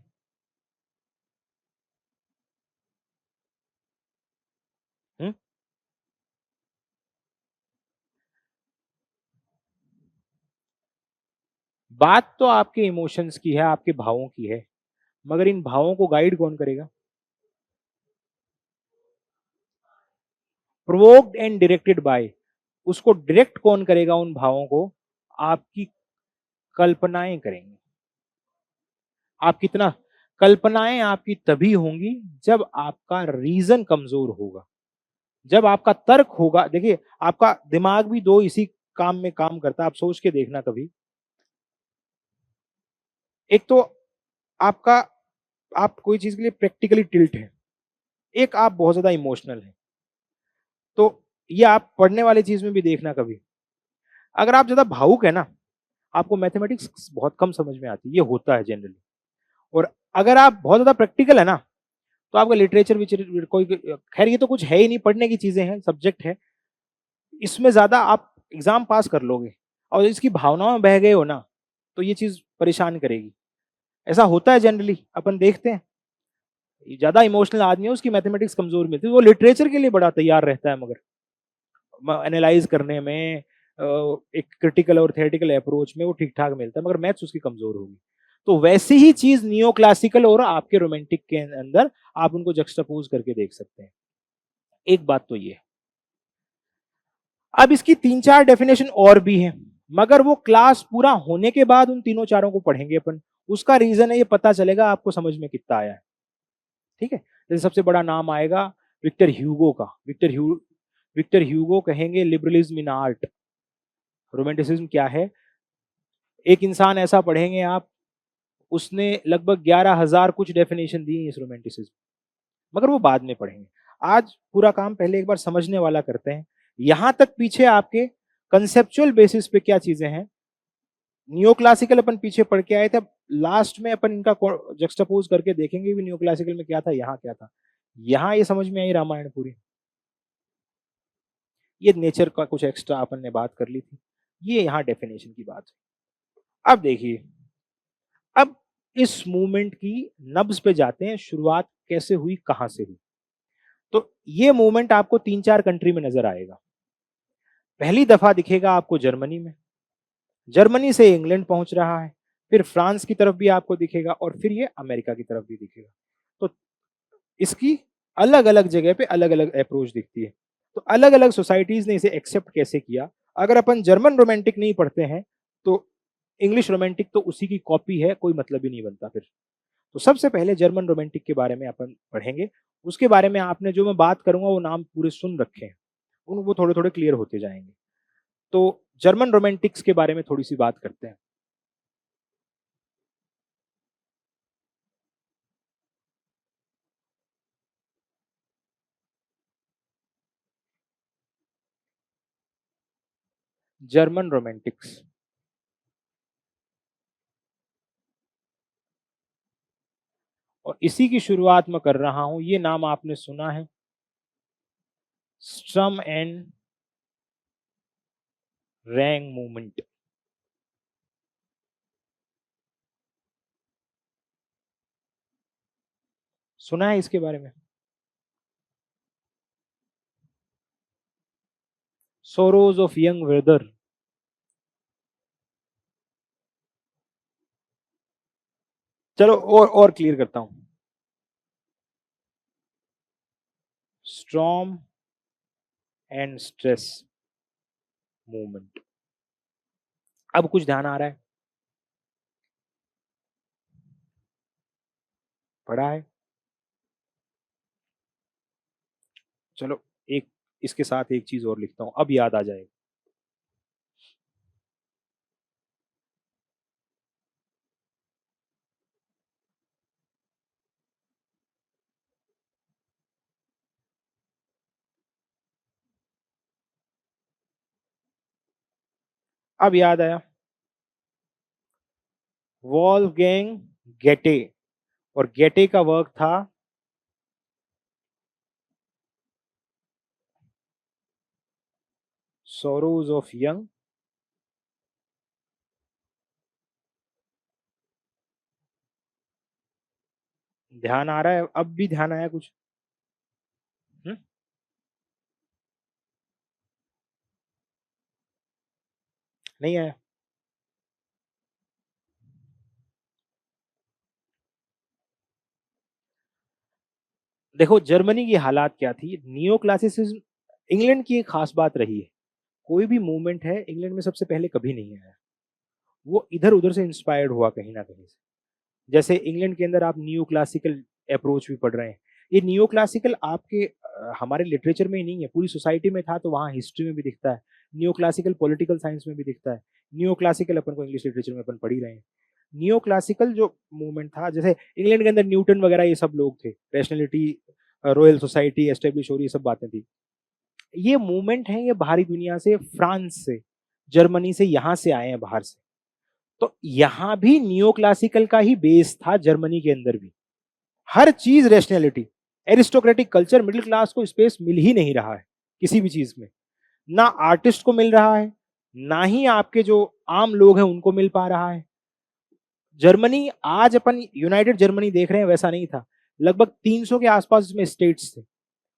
बात तो आपके इमोशंस की है, आपके भावों की है, मगर इन भावों को गाइड कौन करेगा? प्रोवोक्ड एंड डायरेक्टेड बाय, उसको डायरेक्ट कौन करेगा उन भावों को? आपकी कल्पनाएं करेंगे। आप कितना, कल्पनाएं आपकी तभी होंगी जब आपका रीजन कमजोर होगा, जब आपका तर्क होगा। देखिए आपका दिमाग भी दो इसी काम में काम करता है, आप सोच के देखना कभी। एक तो आपका, आप कोई चीज के लिए प्रैक्टिकली टिल्ट है, एक आप बहुत ज्यादा इमोशनल है। तो ये आप पढ़ने वाली चीज में भी देखना कभी, अगर आप ज्यादा भावुक है ना, आपको मैथमेटिक्स बहुत कम समझ में आती है, ये होता है जनरली। और अगर आप बहुत ज्यादा प्रैक्टिकल है ना, तो आपका लिटरेचर भी कोई, खैर ये तो कुछ है ही नहीं, पढ़ने की चीजें हैं, सब्जेक्ट है, इसमें ज्यादा आप एग्जाम पास कर लोगे, और इसकी भावनाओं में बह गए हो ना, तो ये चीज परेशान करेगी। ऐसा होता है जनरली, अपन देखते हैं ज्यादा इमोशनल आदमी है, उसकी मैथमेटिक्स कमजोर मिलती है, वो लिटरेचर के लिए बड़ा तैयार रहता है, मगर एनालाइज करने में, एक क्रिटिकल और थियोरेटिकल अप्रोच में वो ठीक ठाक मिलता है, मगर मैथ्स उसकी कमजोर होगी। तो वैसी ही चीज नियो क्लासिकल और आपके रोमांटिक के अंदर आप उनको जक्स्टापोज करके देख सकते हैं। एक बात तो ये, अब इसकी 3-4 डेफिनेशन और भी हैं, मगर वो क्लास पूरा होने के बाद उन तीनों चारों को पढ़ेंगे अपन। उसका रीजन है, ये पता चलेगा आपको समझ में कितना आया है। ठीक है, जैसे सबसे बड़ा नाम आएगा विक्टर ह्यूगो का। विक्टर ह्यूगो कहेंगे लिबरलिज्म इन आर्ट, रोमांटिसिज्म क्या है। एक इंसान ऐसा पढ़ेंगे आप, उसने लगभग 11,000 कुछ डेफिनेशन दी इस रोमांटिसिज्म, मगर वो बाद में पढ़ेंगे। आज पूरा काम पहले एक बार समझने वाला करते हैं। यहां तक पीछे आपके कंसेप्चुअल बेसिस पे क्या चीजें हैं, नियो क्लासिकल अपन पीछे पढ़ के आए थे, लास्ट में अपन इनका जक्स्टापोज करके देखेंगे भी नियो क्लासिकल में क्या था, यहाँ क्या था। यहाँ ये समझ में आई रामायण पूरी। ये नेचर का कुछ एक्स्ट्रा अपन ने बात कर ली थी, ये यहाँ डेफिनेशन की बात है। अब देखिए, अब इस मूवमेंट की नब्ज पे जाते हैं, शुरुआत कैसे हुई, कहां से हुई। तो ये मूवमेंट आपको 3-4 कंट्री में नजर आएगा। पहली दफा दिखेगा आपको जर्मनी में, जर्मनी से इंग्लैंड पहुंच रहा है, फिर फ्रांस की तरफ भी आपको दिखेगा, और फिर ये अमेरिका की तरफ भी दिखेगा। तो इसकी अलग अलग जगह पे अलग अलग अप्रोच दिखती है। तो अलग अलग सोसाइटीज ने इसे एक्सेप्ट कैसे किया। अगर अपन जर्मन रोमांटिक नहीं पढ़ते हैं तो इंग्लिश रोमांटिक तो उसी की कॉपी है, कोई मतलब ही नहीं बनता फिर। तो सबसे पहले जर्मन रोमांटिक के बारे में अपन पढ़ेंगे। उसके बारे में आपने जो मैं बात करूंगा वो नाम पूरे सुन रखे हैं, उन वो थोड़े थोड़े क्लियर होते जाएंगे। तो जर्मन रोमांटिक्स के बारे में थोड़ी सी बात करते हैं। जर्मन रोमांटिक्स, और इसी की शुरुआत मैं कर रहा हूं। ये नाम आपने सुना है, स्ट्रम एंड रैंग मूवमेंट। सुना है इसके बारे में? सोरोज ऑफ यंग वेदर, चलो और क्लियर करता हूं। Storm and stress movement. अब कुछ ध्यान आ रहा है? पढ़ा है? चलो एक इसके साथ एक चीज और लिखता हूं, अब याद आ जाएगा। अब याद आया, वॉल्फगैंग गेटे, और गेटे का वर्क था सोरोज ऑफ यंग। ध्यान आ रहा है? अब भी ध्यान आया कुछ? हुँ? नहीं आया? देखो जर्मनी की हालात क्या थी, नियो क्लासिसिज्म इंग्लैंड की एक खास बात रही है। कोई भी मूवमेंट है इंग्लैंड में सबसे पहले कभी नहीं आया, वो इधर उधर से इंस्पायर्ड हुआ कहीं ना कहीं से। जैसे इंग्लैंड के अंदर आप नियो क्लासिकल अप्रोच भी पढ़ रहे हैं, ये नियो क्लासिकल आपके हमारे लिटरेचर में ही नहीं है, पूरी सोसाइटी में था, तो वहाँ हिस्ट्री में भी दिखता है। नियो क्लासिकल पॉलिटिकल साइंस में भी दिखता है। नियो क्लासिकल अपन को इंग्लिश लिटरेचर में अपन पढ़ ही रहे हैं। नियो क्लासिकल जो मूवमेंट था, जैसे इंग्लैंड के अंदर न्यूटन वगैरह ये सब लोग थे, रैशनैलिटी, रॉयल सोसाइटी एस्टेब्लिश हो रही, सब बातें थी। ये मूवमेंट है, ये बाहरी दुनिया से, फ्रांस से, जर्मनी से, यहाँ से आए हैं बाहर से। तो यहाँ भी नियो क्लासिकल का ही बेस था, जर्मनी के अंदर भी हर चीज rationality. Aristocratic culture, middle class को स्पेस मिल ही नहीं रहा है किसी भी चीज में, ना आर्टिस्ट को मिल रहा है, ना ही आपके जो आम लोग हैं उनको मिल पा रहा है। जर्मनी, आज अपन यूनाइटेड जर्मनी देख रहे हैं, वैसा नहीं था। लगभग 300 के आसपास इसमें स्टेट्स थे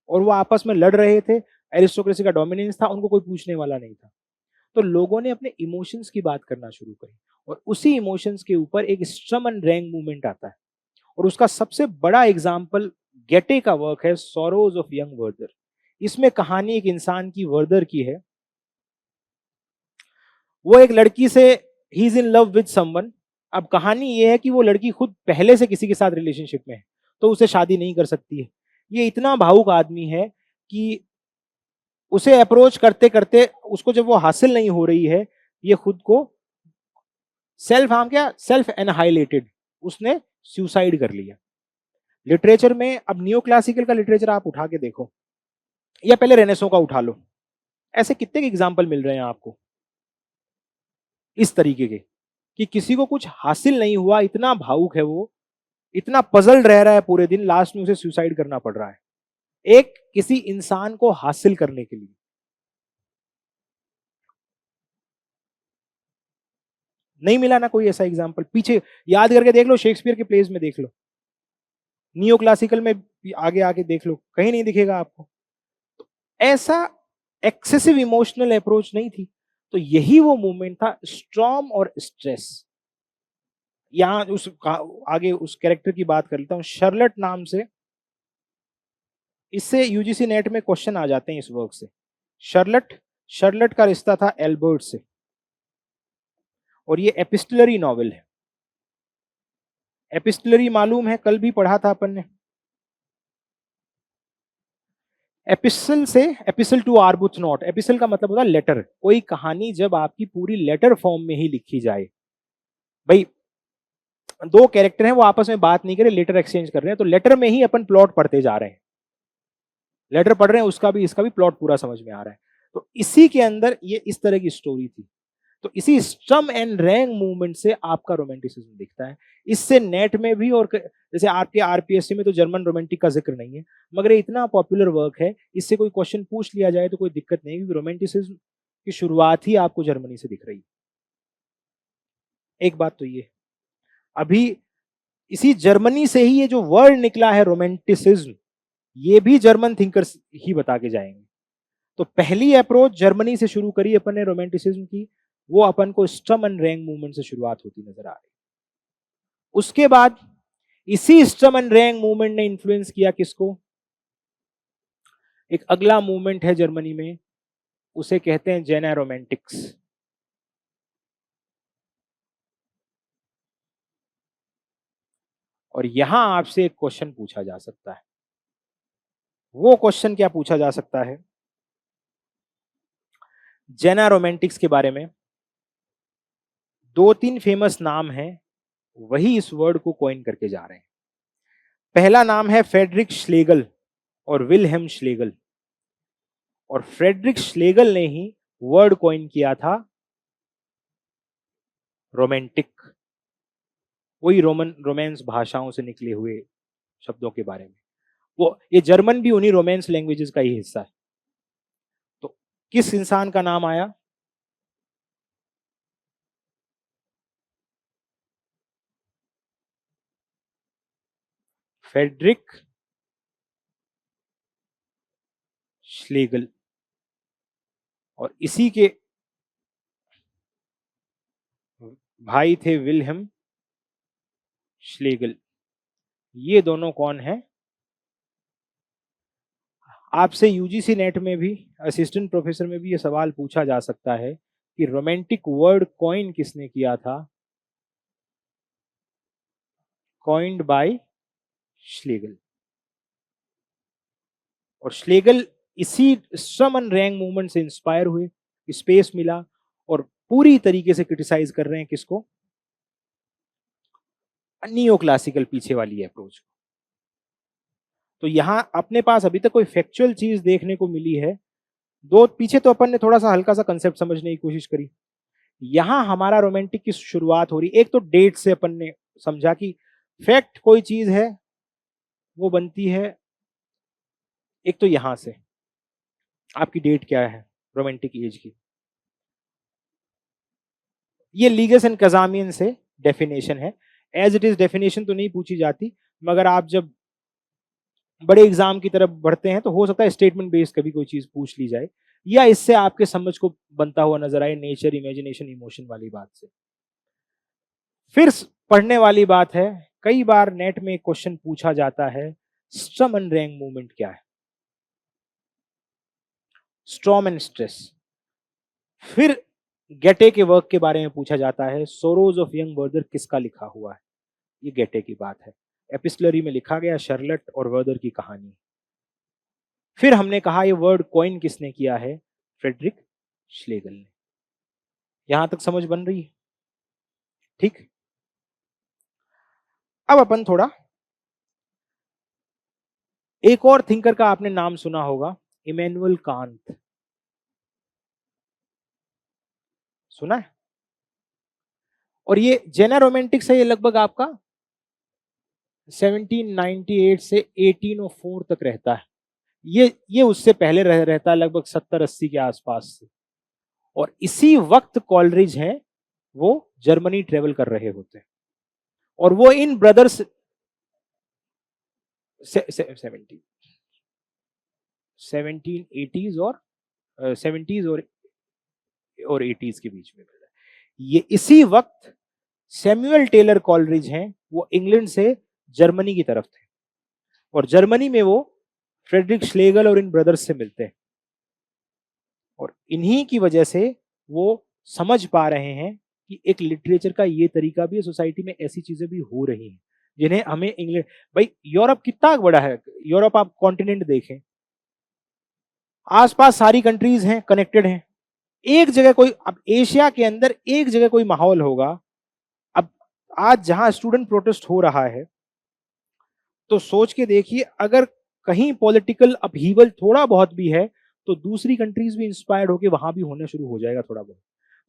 और वो आपस में लड़ रहे थे। एरिस्टोक्रेसी का डोमिनेंस था, उनको कोई पूछने वाला नहीं था। तो लोगों ने अपने इमोशंस की बात करना शुरू करी और उसी इमोशंस के ऊपर एक स्ट्रम एंड रैंग मूवमेंट आता है और उसका सबसे बड़ा एग्जाम्पल गेटे का वर्क है सोरोज ऑफ यंग वर्दर। इसमें कहानी एक इंसान की वर्दर की है। वो एक लड़की से he is in love with someone. अब कहानी ये है कि वो लड़की खुद पहले से किसी के साथ रिलेशनशिप में है तो उसे शादी नहीं कर सकती है। ये इतना भावुक आदमी है कि उसे अप्रोच करते करते उसको जब वो हासिल नहीं हो रही है, ये खुद को सेल्फ हार्म, क्या सेल्फ एनहाइलेटेड, उसने सुसाइड कर लिया। लिटरेचर में अब नियो क्लासिकल का लिटरेचर आप उठा के देखो या पहले रेनेसो का उठा लो, ऐसे कितने एग्जाम्पल मिल रहे हैं आपको इस तरीके के कि किसी को कुछ हासिल नहीं हुआ, इतना भावुक है वो, इतना पजल्ड रह रहा है पूरे दिन, लास्ट में उसे सुसाइड करना पड़ रहा है एक किसी इंसान को हासिल करने के लिए। नहीं मिला ना कोई ऐसा एग्जाम्पल, पीछे याद करके देख लो, शेक्सपियर के प्लेस में देख लो, नियो क्लासिकल में आगे आके देख लो, कहीं नहीं दिखेगा आपको। तो ऐसा एक्सेसिव इमोशनल अप्रोच नहीं थी। तो यही वो मूवमेंट था, स्ट्रॉम और स्ट्रेस। यहां उस आगे उस कैरेक्टर की बात कर लेता हूं, शर्लट नाम से। इससे यूजीसी नेट में क्वेश्चन आ जाते हैं इस वर्क से। शर्लट, शर्लट का रिश्ता था एल्बर्ट से और ये एपिस्टलरी नॉवेल है। एपिस्टलरी मालूम है, कल भी पढ़ा था अपन ने। एपिसल से एपिसल टू आर्बुथनॉट, एपिसल का मतलब होता है लेटर। कोई कहानी जब आपकी पूरी लेटर फॉर्म में ही लिखी जाए, भाई दो कैरेक्टर हैं वो आपस में बात नहीं कर रहे, लेटर एक्सचेंज कर रहे हैं, तो लेटर में ही अपन प्लॉट पढ़ते जा रहे हैं, लेटर पढ़ रहे हैं, उसका भी इसका भी प्लॉट पूरा समझ में आ रहा है। तो इसी के अंदर ये इस तरह की स्टोरी थी। तो इसी स्ट्रम एंड रैंग मूवमेंट से आपका रोमांटिसिज्म दिखता है। इससे नेट में भी, और जैसे आपके आरपीएससी में तो जर्मन रोमांटिक का जिक्र नहीं है, मगर ये इतना पॉपुलर वर्क है, इससे कोई क्वेश्चन पूछ लिया जाए तो कोई दिक्कत नहीं, क्योंकि रोमांटिसिज्म की शुरुआत ही आपको जर्मनी से दिख रही है। एक बात तो ये, अभी इसी जर्मनी से ही ये जो वर्ड निकला है रोमांटिसिज्म, ये भी जर्मन थिंकर्स ही बता के जाएंगे। तो पहली अप्रोच जर्मनी से शुरू करी अपन ने रोमांटिसिज्म की, वो अपन को स्ट्रम एंड रैंग मूवमेंट से शुरुआत होती नजर आ रही। उसके बाद इसी स्ट्रम एंड रैंग मूवमेंट ने इन्फ्लुएंस किया किसको? एक अगला मूवमेंट है जर्मनी में, उसे कहते हैं जेना रोमांटिक्स। और यहां आपसे एक क्वेश्चन पूछा जा सकता है। वो क्वेश्चन क्या पूछा जा सकता है? जेना रोमांटिक्स के बारे में दो तीन फेमस नाम हैं, वही इस वर्ड को कॉइन करके जा रहे हैं। पहला नाम है फ्रेडरिक श्लेगल और विलहेम श्लेगल। और फ्रेडरिक श्लेगल ने ही वर्ड कॉइन किया था रोमांटिक, वही रोमांस भाषाओं से निकले हुए शब्दों के बारे में। वो ये जर्मन भी उन्हीं रोमांस लैंग्वेजेस का ही हिस्सा है। तो किस इंसान का नाम आया? Friedrich Schlegel. और इसी के भाई थे विलहेम श्लेगल। ये दोनों कौन है? आपसे यूजीसी नेट में भी, असिस्टेंट प्रोफेसर में भी ये सवाल पूछा जा सकता है कि रोमांटिक वर्ड कॉइन किसने किया था? Coined bye Schlegel. और श्लेगल इसी स्ट्रम एंड रैंग मूवमेंट से इंस्पायर हुए, स्पेस मिला और पूरी तरीके से क्रिटिसाइज कर रहे हैं किसको? नियो क्लासिकल पीछे वाली अप्रोच। तो यहां अपने पास अभी तक कोई फैक्चुअल चीज देखने को मिली है, दो पीछे तो अपन ने थोड़ा सा हल्का सा कंसेप्ट समझने की कोशिश करी। यहां हमारा रोमांटिक की शुरुआत हो रही, एक तो डेट से अपन ने समझा कि फैक्ट कोई चीज है वो बनती है, एक तो यहां से आपकी डेट क्या है रोमांटिक एज की, ये लीगस एंड कजामियन से डेफिनेशन है। एज इट इज डेफिनेशन तो नहीं पूछी जाती, मगर आप जब बड़े एग्जाम की तरफ बढ़ते हैं तो हो सकता है स्टेटमेंट बेस्ड कभी कोई चीज पूछ ली जाए, या इससे आपके समझ को बनता हुआ नजर आए नेचर, इमेजिनेशन, इमोशन वाली बात से। फिर पढ़ने वाली बात है, कई बार नेट में क्वेश्चन पूछा जाता है, स्ट्रम एंड रैंग मूवमेंट क्या है? Storm and stress. फिर गेटे के वर्क के बारे में पूछा जाता है, सोरोज ऑफ यंग वर्दर किसका लिखा हुआ है? ये गेटे की बात है, एपिस्टलरी में लिखा गया शर्लट और वर्दर की कहानी। फिर हमने कहा ये वर्ड कॉइन किसने किया है? फ्रेडरिक श्लेगल ने। यहां तक समझ बन रही है? ठीक। अब अपन थोड़ा, एक और थिंकर का आपने नाम सुना होगा, इमैनुअल कांत। सुना है? और ये जेना रोमांटिक्स है, ये लगभग आपका 1798 से 1804 तक रहता है। ये उससे पहले रहता है, लगभग 70-80 के आसपास से। और इसी वक्त कॉलरिज हैं, वो जर्मनी ट्रेवल कर रहे होते हैं, और वो इन ब्रदर्स 1780s और 70s और 80s के बीच में। ये इसी वक्त सैमुअल टेलर कॉलरिज हैं, वो इंग्लैंड से जर्मनी की तरफ थे, और जर्मनी में वो फ्रेडरिक श्लेगल और इन ब्रदर्स से मिलते हैं, और इन्हीं की वजह से वो समझ पा रहे हैं कि एक लिटरेचर का ये तरीका भी है, सोसाइटी में ऐसी चीजें भी हो रही हैं जिन्हें हमें इंग्लैंड, भाई यूरोप कितना बड़ा है, यूरोप आप कॉन्टिनेंट देखें, आसपास सारी कंट्रीज हैं, कनेक्टेड हैं। एक जगह कोई, अब एशिया के अंदर एक जगह कोई माहौल होगा, अब आज जहां स्टूडेंट प्रोटेस्ट हो रहा है, तो सोच के देखिए अगर कहीं पॉलिटिकल अपहीवल थोड़ा बहुत भी है, तो दूसरी कंट्रीज भी इंस्पायर्ड होकर वहां भी होने शुरू हो जाएगा थोड़ा बहुत।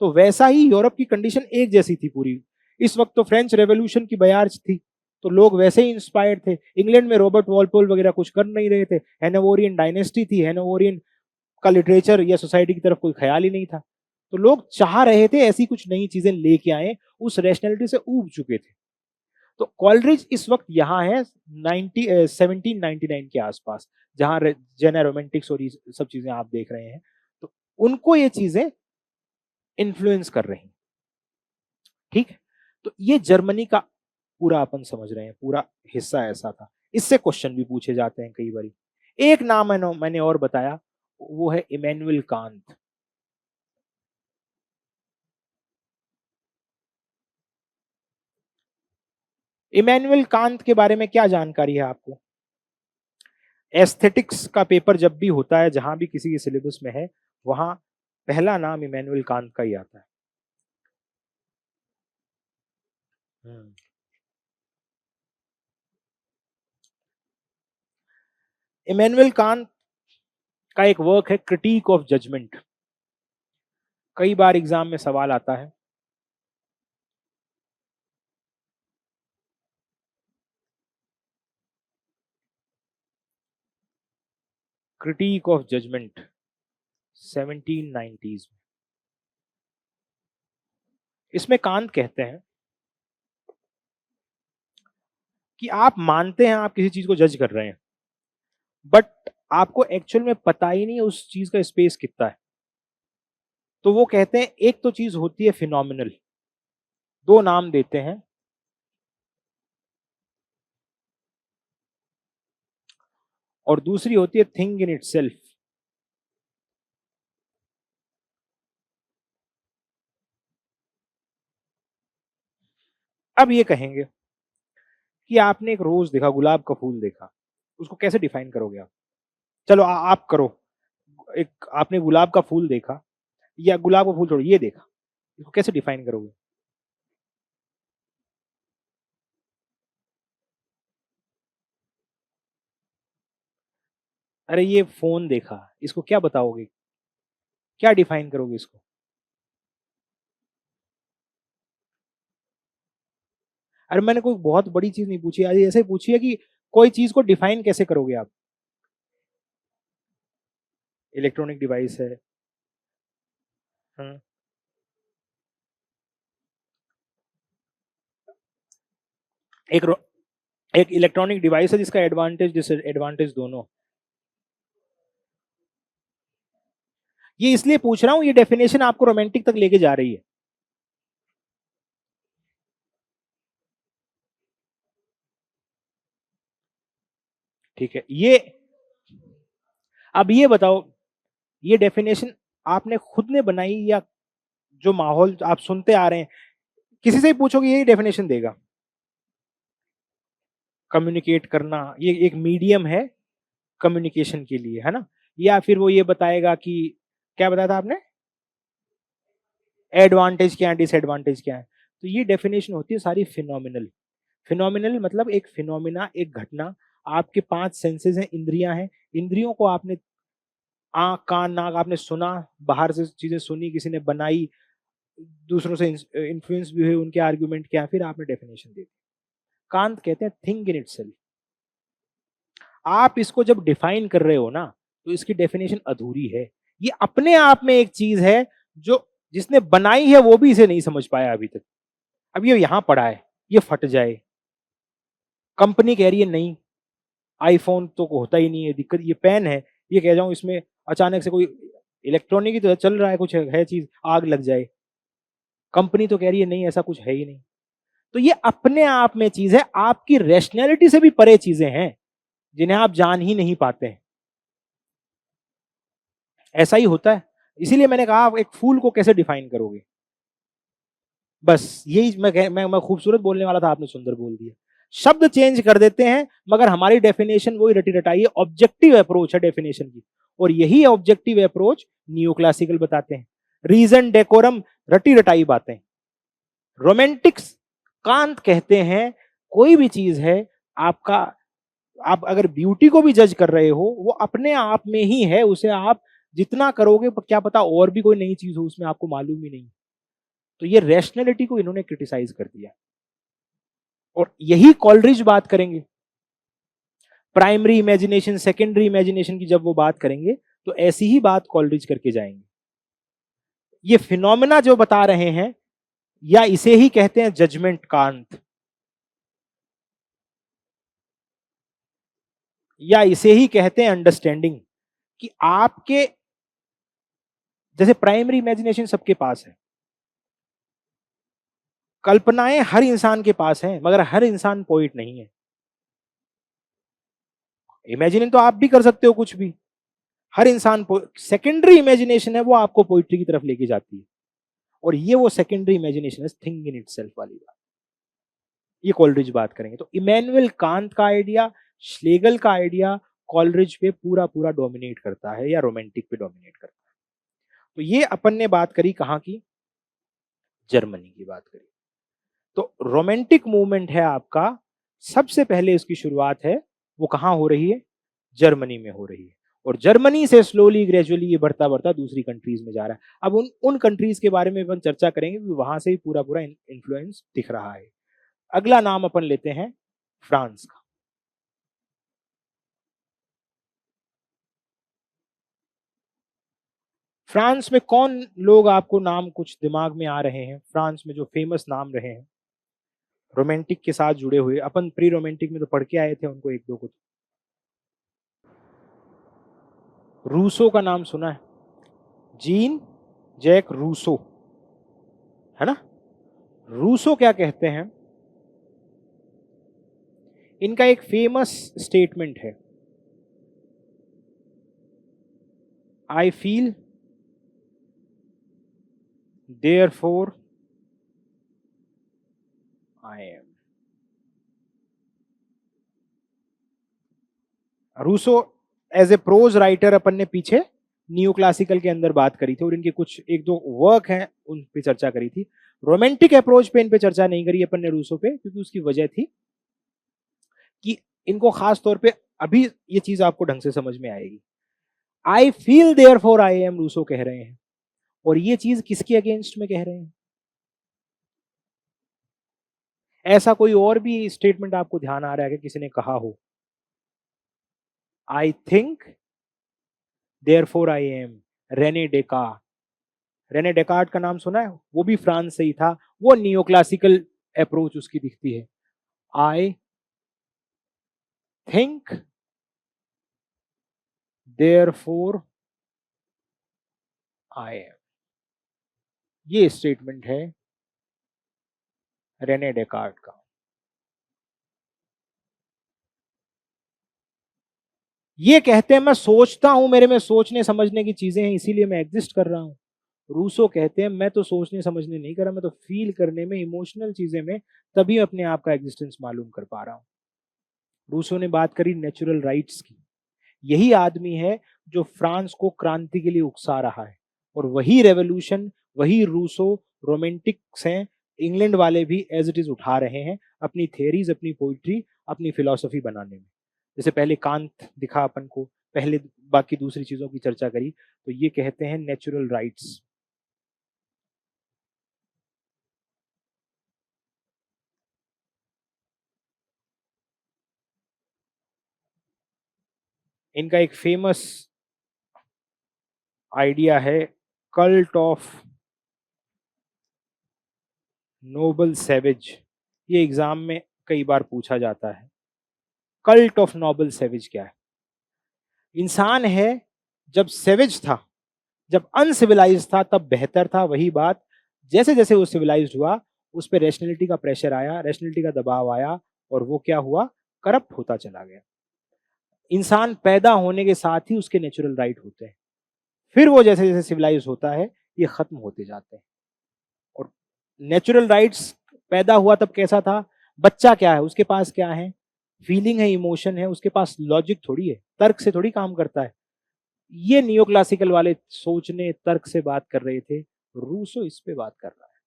तो वैसा ही यूरोप की कंडीशन एक जैसी थी पूरी। इस वक्त तो फ्रेंच रेवोल्यूशन की बयार थी, तो लोग वैसे ही इंस्पायर्ड थे। इंग्लैंड में रॉबर्ट वॉलपोल वगैरह कुछ कर नहीं रहे थे, हेनोवरियन डायनेस्टी थी, हेनोवरियन का लिटरेचर या सोसाइटी की तरफ कोई ख्याल ही नहीं था। तो लोग चाह रहे थे ऐसी कुछ नई चीजें लेके आए, उस रैशनैलिटी से ऊब चुके थे। तो कॉलरिज इस वक्त यहाँ है 1799 के आसपास, जहां जेना रोमांटिक्स और ये सब चीजें आप देख रहे हैं, तो उनको ये चीजें इन्फ्लुएंस कर रही। ठीक है, तो ये जर्मनी का पूरा अपन समझ रहे हैं, पूरा हिस्सा ऐसा था। इससे क्वेश्चन भी पूछे जाते हैं कई बार। एक नाम मैंने और बताया, वो है इमैनुअल कांत। इमैनुअल कांत के बारे में क्या जानकारी है आपको? एस्थेटिक्स का पेपर जब भी होता है, जहां भी किसी के सिलेबस में है, वहां पहला नाम इमैनुअल कांत का ही आता है। हम्म। इमैनुअल कांत का एक वर्क है क्रिटिक ऑफ जजमेंट। कई बार एग्जाम में सवाल आता है। क्रिटिक ऑफ जजमेंट 1790s में। इसमें कांत कहते हैं कि आप मानते हैं आप किसी चीज को जज कर रहे हैं, बट आपको एक्चुअल में पता ही नहीं उस चीज का स्पेस कितना है। तो वो कहते हैं एक तो चीज होती है फिनोमिनल, दो नाम देते हैं, और दूसरी होती है थिंग इन इटसेल्फ। अब ये कहेंगे कि आपने एक रोज देखा, गुलाब का फूल देखा, उसको कैसे डिफाइन करोगे आप? चलो आप करो। एक आपने गुलाब का फूल देखा, या गुलाब का फूल छोड़ो, ये देखा, इसको कैसे डिफाइन करोगे? अरे ये फोन देखा, इसको क्या बताओगे? क्या डिफाइन करोगे इसको? अरे मैंने कोई बहुत बड़ी चीज नहीं पूछी, आज ऐसे पूछी है कि कोई चीज को डिफाइन कैसे करोगे आप? इलेक्ट्रॉनिक डिवाइस है। हाँ। एक एक इलेक्ट्रॉनिक डिवाइस है जिसका एडवांटेज डिसएडवांटेज दोनों। ये इसलिए पूछ रहा हूं, ये डेफिनेशन आपको रोमांटिक तक लेके जा रही है। ठीक है, ये अब ये बताओ, ये डेफिनेशन आपने खुद ने बनाई या जो माहौल आप सुनते आ रहे हैं, किसी से ही पूछोगे यही डेफिनेशन देगा। कम्युनिकेट करना, ये एक मीडियम है कम्युनिकेशन के लिए, है ना। या फिर वो ये बताएगा कि, क्या बताया था आपने, एडवांटेज क्या है, डिसएडवांटेज क्या है। तो ये डेफिनेशन होती है सारी फिनोमिनल। फिनोमिनल मतलब एक फिनोमिना, एक घटना। आपके 5 सेंसेस हैं, इंद्रियां हैं, इंद्रियों को आपने आंख कान नाक आपने सुना, बाहर से चीजें सुनी, किसी ने बनाई, दूसरों से इन्फ्लुएंस भी हुए, उनके आर्गुमेंट क्या, फिर आपने डेफिनेशन दे दी। कांत कहते हैं थिंग इन इटसेल्फ। आप इसको जब डिफाइन कर रहे हो ना, तो इसकी डेफिनेशन अधूरी है। ये अपने आप में एक चीज है जो जिसने बनाई है वो भी इसे नहीं समझ पाया अभी तक। अब ये यहां पड़ा है, ये फट जाए, कंपनी कह रही है नहीं, आईफोन तो होता ही नहीं है, दिक्कत ये पेन है, ये कह जाऊं इसमें अचानक से कोई इलेक्ट्रॉनिक ही तो चल रहा है, कुछ है चीज, आग लग जाए, कंपनी तो कह रही है नहीं ऐसा कुछ है ही नहीं। तो ये अपने आप में चीज है, आपकी रैशनैलिटी से भी परे चीजें हैं जिन्हें आप जान ही नहीं पाते हैं। ऐसा ही होता है। इसीलिए मैंने कहा आप एक फूल को कैसे डिफाइन करोगे। बस यही मैं खूबसूरत बोलने वाला था, आपने सुंदर बोल दिया। शब्द चेंज कर देते हैं, मगर हमारी डेफिनेशन वही रटी रटाई है। ऑब्जेक्टिव अप्रोच है डेफिनेशन की, और यही ऑब्जेक्टिव अप्रोच नियो क्लासिकल बताते हैं। रीजन, डेकोरम, रटी रटाई बातें। रोमांटिक्स, कांत कहते हैं कोई भी चीज है आपका, आप अगर ब्यूटी को भी जज कर रहे हो, वो अपने आप में ही है, उसे आप जितना करोगे क्या पता और भी कोई नई चीज हो उसमें, आपको मालूम ही नहीं। तो ये रैशनैलिटी को इन्होंने क्रिटिसाइज कर दिया, और यही कॉलरिज बात करेंगे। प्राइमरी इमेजिनेशन, सेकेंडरी इमेजिनेशन की जब वो बात करेंगे, तो ऐसी ही बात कॉलरिज करके जाएंगे। ये फिनोमेना जो बता रहे हैं, या इसे ही कहते हैं जजमेंट कांत, या इसे ही कहते हैं अंडरस्टैंडिंग। कि आपके जैसे प्राइमरी इमेजिनेशन सबके पास है, कल्पनाएं हर इंसान के पास हैं, मगर हर इंसान पोइट नहीं है। इमेजिन तो आप भी कर सकते हो कुछ भी, हर इंसान। सेकेंडरी इमेजिनेशन है वो आपको पोइट्री की तरफ लेके जाती है, और ये वो सेकेंडरी इमेजिनेशन है, थिंग इन इटसेल्फ वाली बात। ये कॉलरिज बात करेंगे। तो इमैनुअल कांत का आइडिया, श्लेगल का आइडिया कॉलरिज पे पूरा पूरा डोमिनेट करता है, या रोमांटिक पे डोमिनेट करता है। तो ये अपन ने बात करी कहाँ की, जर्मनी की बात करी। तो रोमांटिक मूवमेंट है आपका, सबसे पहले इसकी शुरुआत है वो कहाँ हो रही है, जर्मनी में हो रही है। और जर्मनी से स्लोली ग्रेजुअली ये बढ़ता बढ़ता दूसरी कंट्रीज में जा रहा है। अब उन उन कंट्रीज के बारे में अपन चर्चा करेंगे, वहां से ही पूरा पूरा इन्फ्लुएंस दिख रहा है। अगला नाम अपन लेते हैं फ्रांस का। फ्रांस में कौन लोग आपको नाम कुछ दिमाग में आ रहे हैं, फ्रांस में जो फेमस नाम रहे हैं रोमांटिक के साथ जुड़े हुए। अपन प्री रोमांटिक में तो पढ़ के आए थे उनको, एक दो को। रूसो का नाम सुना है, जीन जैक रूसो, है ना। रूसो क्या कहते हैं, इनका एक फेमस स्टेटमेंट है, I feel therefore I am. Rousseau as a prose writer अपन ने पीछे न्यू क्लासिकल के अंदर बात करी थी, और इनके कुछ एक दो वर्क हैं उन पे चर्चा करी थी। रोमांटिक अप्रोच पे इन पे चर्चा नहीं करी अपन ने रूसो पे, क्योंकि उसकी वजह थी कि इनको खास तौर पे, अभी ये चीज आपको ढंग से समझ में आएगी। I feel therefore I am Rousseau कह रहे हैं, और ये चीज किसके अगेंस्ट में कह रहे हैं। ऐसा कोई और भी स्टेटमेंट आपको ध्यान आ रहा है कि किसी ने कहा हो, I think therefore I am, René Descartes. René Descartes का नाम सुना है, वो भी फ्रांस से ही था, वो नियो क्लासिकल अप्रोच उसकी दिखती है। I think therefore I M, ये स्टेटमेंट है रेने डेकार्ट का। ये कहते हैं मैं सोचता हूं, मेरे में सोचने समझने की चीजें हैं, इसीलिए मैं एग्जिस्ट कर रहा हूं। रूसो कहते हैं मैं तो सोचने समझने नहीं कर रहा, मैं तो फील करने में, इमोशनल चीजें में, तभी अपने आप का एग्जिस्टेंस मालूम कर पा रहा हूं। रूसो ने बात करी नेचुरल राइट्स की। यही आदमी है जो फ्रांस को क्रांति के लिए उकसा रहा है, और वही रेवोल्यूशन, वही रूसो रोमांटिक्स हैं, इंग्लैंड वाले भी एज इट इज उठा रहे हैं अपनी थियरीज, अपनी पोइट्री, अपनी फिलॉसफी बनाने में। जैसे पहले कांत दिखा अपन को, पहले बाकी दूसरी चीजों की चर्चा करी, तो ये कहते हैं नेचुरल राइट्स। इनका एक फेमस आइडिया है कल्ट ऑफ नोबल सैवेज। ये एग्जाम में कई बार पूछा जाता है। कल्ट ऑफ नोबल सैवेज क्या है? इंसान है जब सैवेज था, जब अनसिविलाइज था, तब बेहतर था, वही बात। जैसे जैसे वो सिविलाइज्ड हुआ, उस पर रैशनैलिटी का प्रेशर आया, रैशनैलिटी का दबाव आया, और वो क्या हुआ? करप्ट होता चला गया। इंसान पैदा होने के साथ ही उसके नेचुरल राइट होते हैं, फिर वो जैसे जैसे सिविलाइज होता है, ये खत्म होते जाते हैं। और नेचुरल राइट्स पैदा हुआ तब कैसा था? बच्चा क्या है, उसके पास क्या है? फीलिंग है, इमोशन है, उसके पास लॉजिक थोड़ी है, तर्क से थोड़ी काम करता है। ये नियो क्लासिकल वाले सोचने तर्क से बात कर रहे थे, रूसो इस पे बात कर रहा है।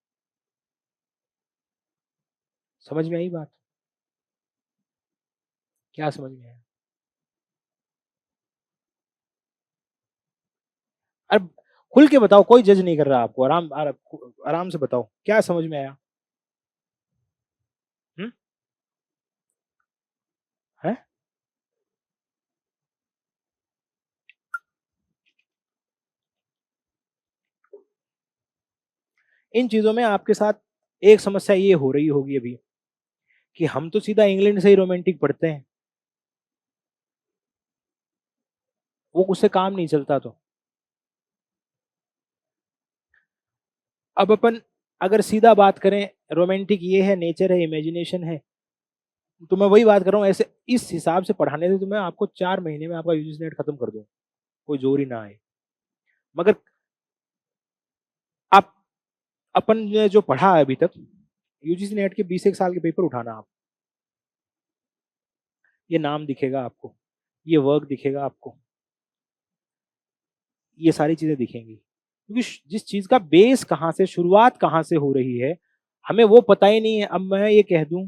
समझ में आई बात? क्या समझ में आया? अब खुल के बताओ, कोई जज नहीं कर रहा आपको, आराम आराम से बताओ क्या समझ में आया। हम्म? है? इन चीजों में आपके साथ एक समस्या ये हो रही होगी अभी, कि हम तो सीधा इंग्लैंड से ही रोमांटिक पढ़ते हैं, वो उससे काम नहीं चलता। तो अब अपन अगर सीधा बात करें, रोमांटिक ये है, नेचर है, इमेजिनेशन है, तो मैं वही बात कर रहा हूँ, ऐसे इस हिसाब से पढ़ाने से तो मैं आपको 4 महीने में आपका यूजीसी नेट खत्म कर दूं, कोई जोर ही ना आए। मगर आप, अपन ने जो पढ़ा है अभी तक, यूजीसी नेट के 20 एक साल के पेपर उठाना आप, ये नाम दिखेगा आपको, ये वर्क दिखेगा आपको, ये सारी चीजें दिखेंगी, क्योंकि जिस चीज का बेस कहाँ से, शुरुआत कहाँ से हो रही है, हमें वो पता ही नहीं है। अब मैं ये कह दूं,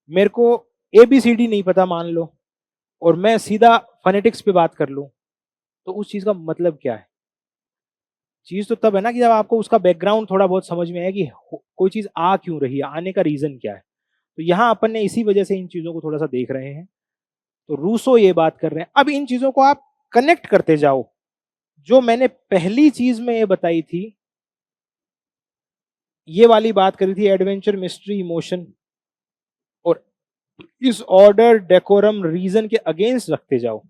मेरे को ABCD नहीं पता मान लो, और मैं सीधा फोनेटिक्स पे बात कर लूं, तो उस चीज का मतलब क्या है? चीज तो तब है ना कि जब आपको उसका बैकग्राउंड थोड़ा बहुत समझ में आए कि कोई चीज आ क्यों रही है, आने का रीजन क्या है। तो यहाँ अपन ने इसी वजह से इन चीजों को थोड़ा सा देख रहे हैं। तो रूसो ये बात कर रहे हैं, अब इन चीजों को आप कनेक्ट करते जाओ। जो मैंने पहली चीज में ये बताई थी, ये वाली बात करी थी, एडवेंचर, मिस्ट्री, इमोशन, और इस ऑर्डर, डेकोरम, रीजन के अगेंस्ट रखते जाओ।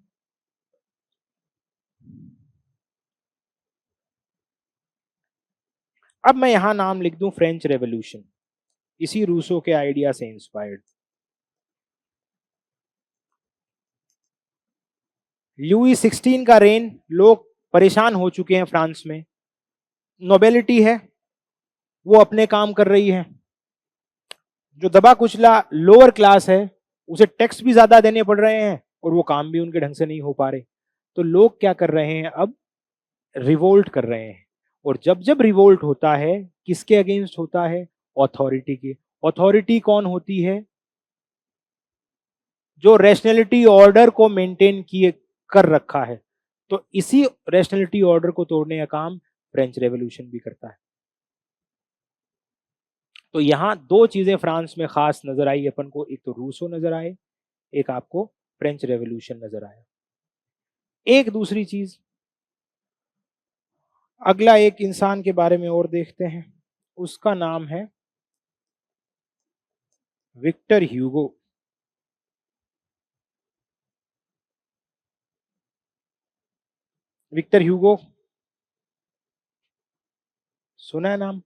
अब मैं यहां नाम लिख दूं फ्रेंच रेवोल्यूशन, इसी रूसो के आइडिया से इंस्पायर्ड। लुई 16 का रेन, लोग परेशान हो चुके हैं फ्रांस में, नोबेलिटी है, वो अपने काम कर रही है, जो दबा कुचला लोअर क्लास है, उसे टैक्स भी ज्यादा देने पड़ रहे हैं, और वो काम भी उनके ढंग से नहीं हो पा रहे। तो लोग क्या कर रहे हैं अब? रिवोल्ट कर रहे हैं। और जब जब रिवोल्ट होता है, किसके अगेंस्ट होता है? अथॉरिटी की। अथॉरिटी कौन होती है? जो रैशनैलिटी ऑर्डर को मेंटेन किए कर रखा है। तो इसी रैशनैलिटी ऑर्डर को तोड़ने का काम फ्रेंच रेवोल्यूशन भी करता है। तो यहां दो चीजें फ्रांस में खास नजर आई अपन को, एक तो रूसो नजर आए, एक आपको फ्रेंच रेवोल्यूशन नजर आया। एक दूसरी चीज, अगला एक इंसान के बारे में और देखते हैं, उसका नाम है विक्टर ह्यूगो। विक्टर ह्यूगो, सुना है नाम?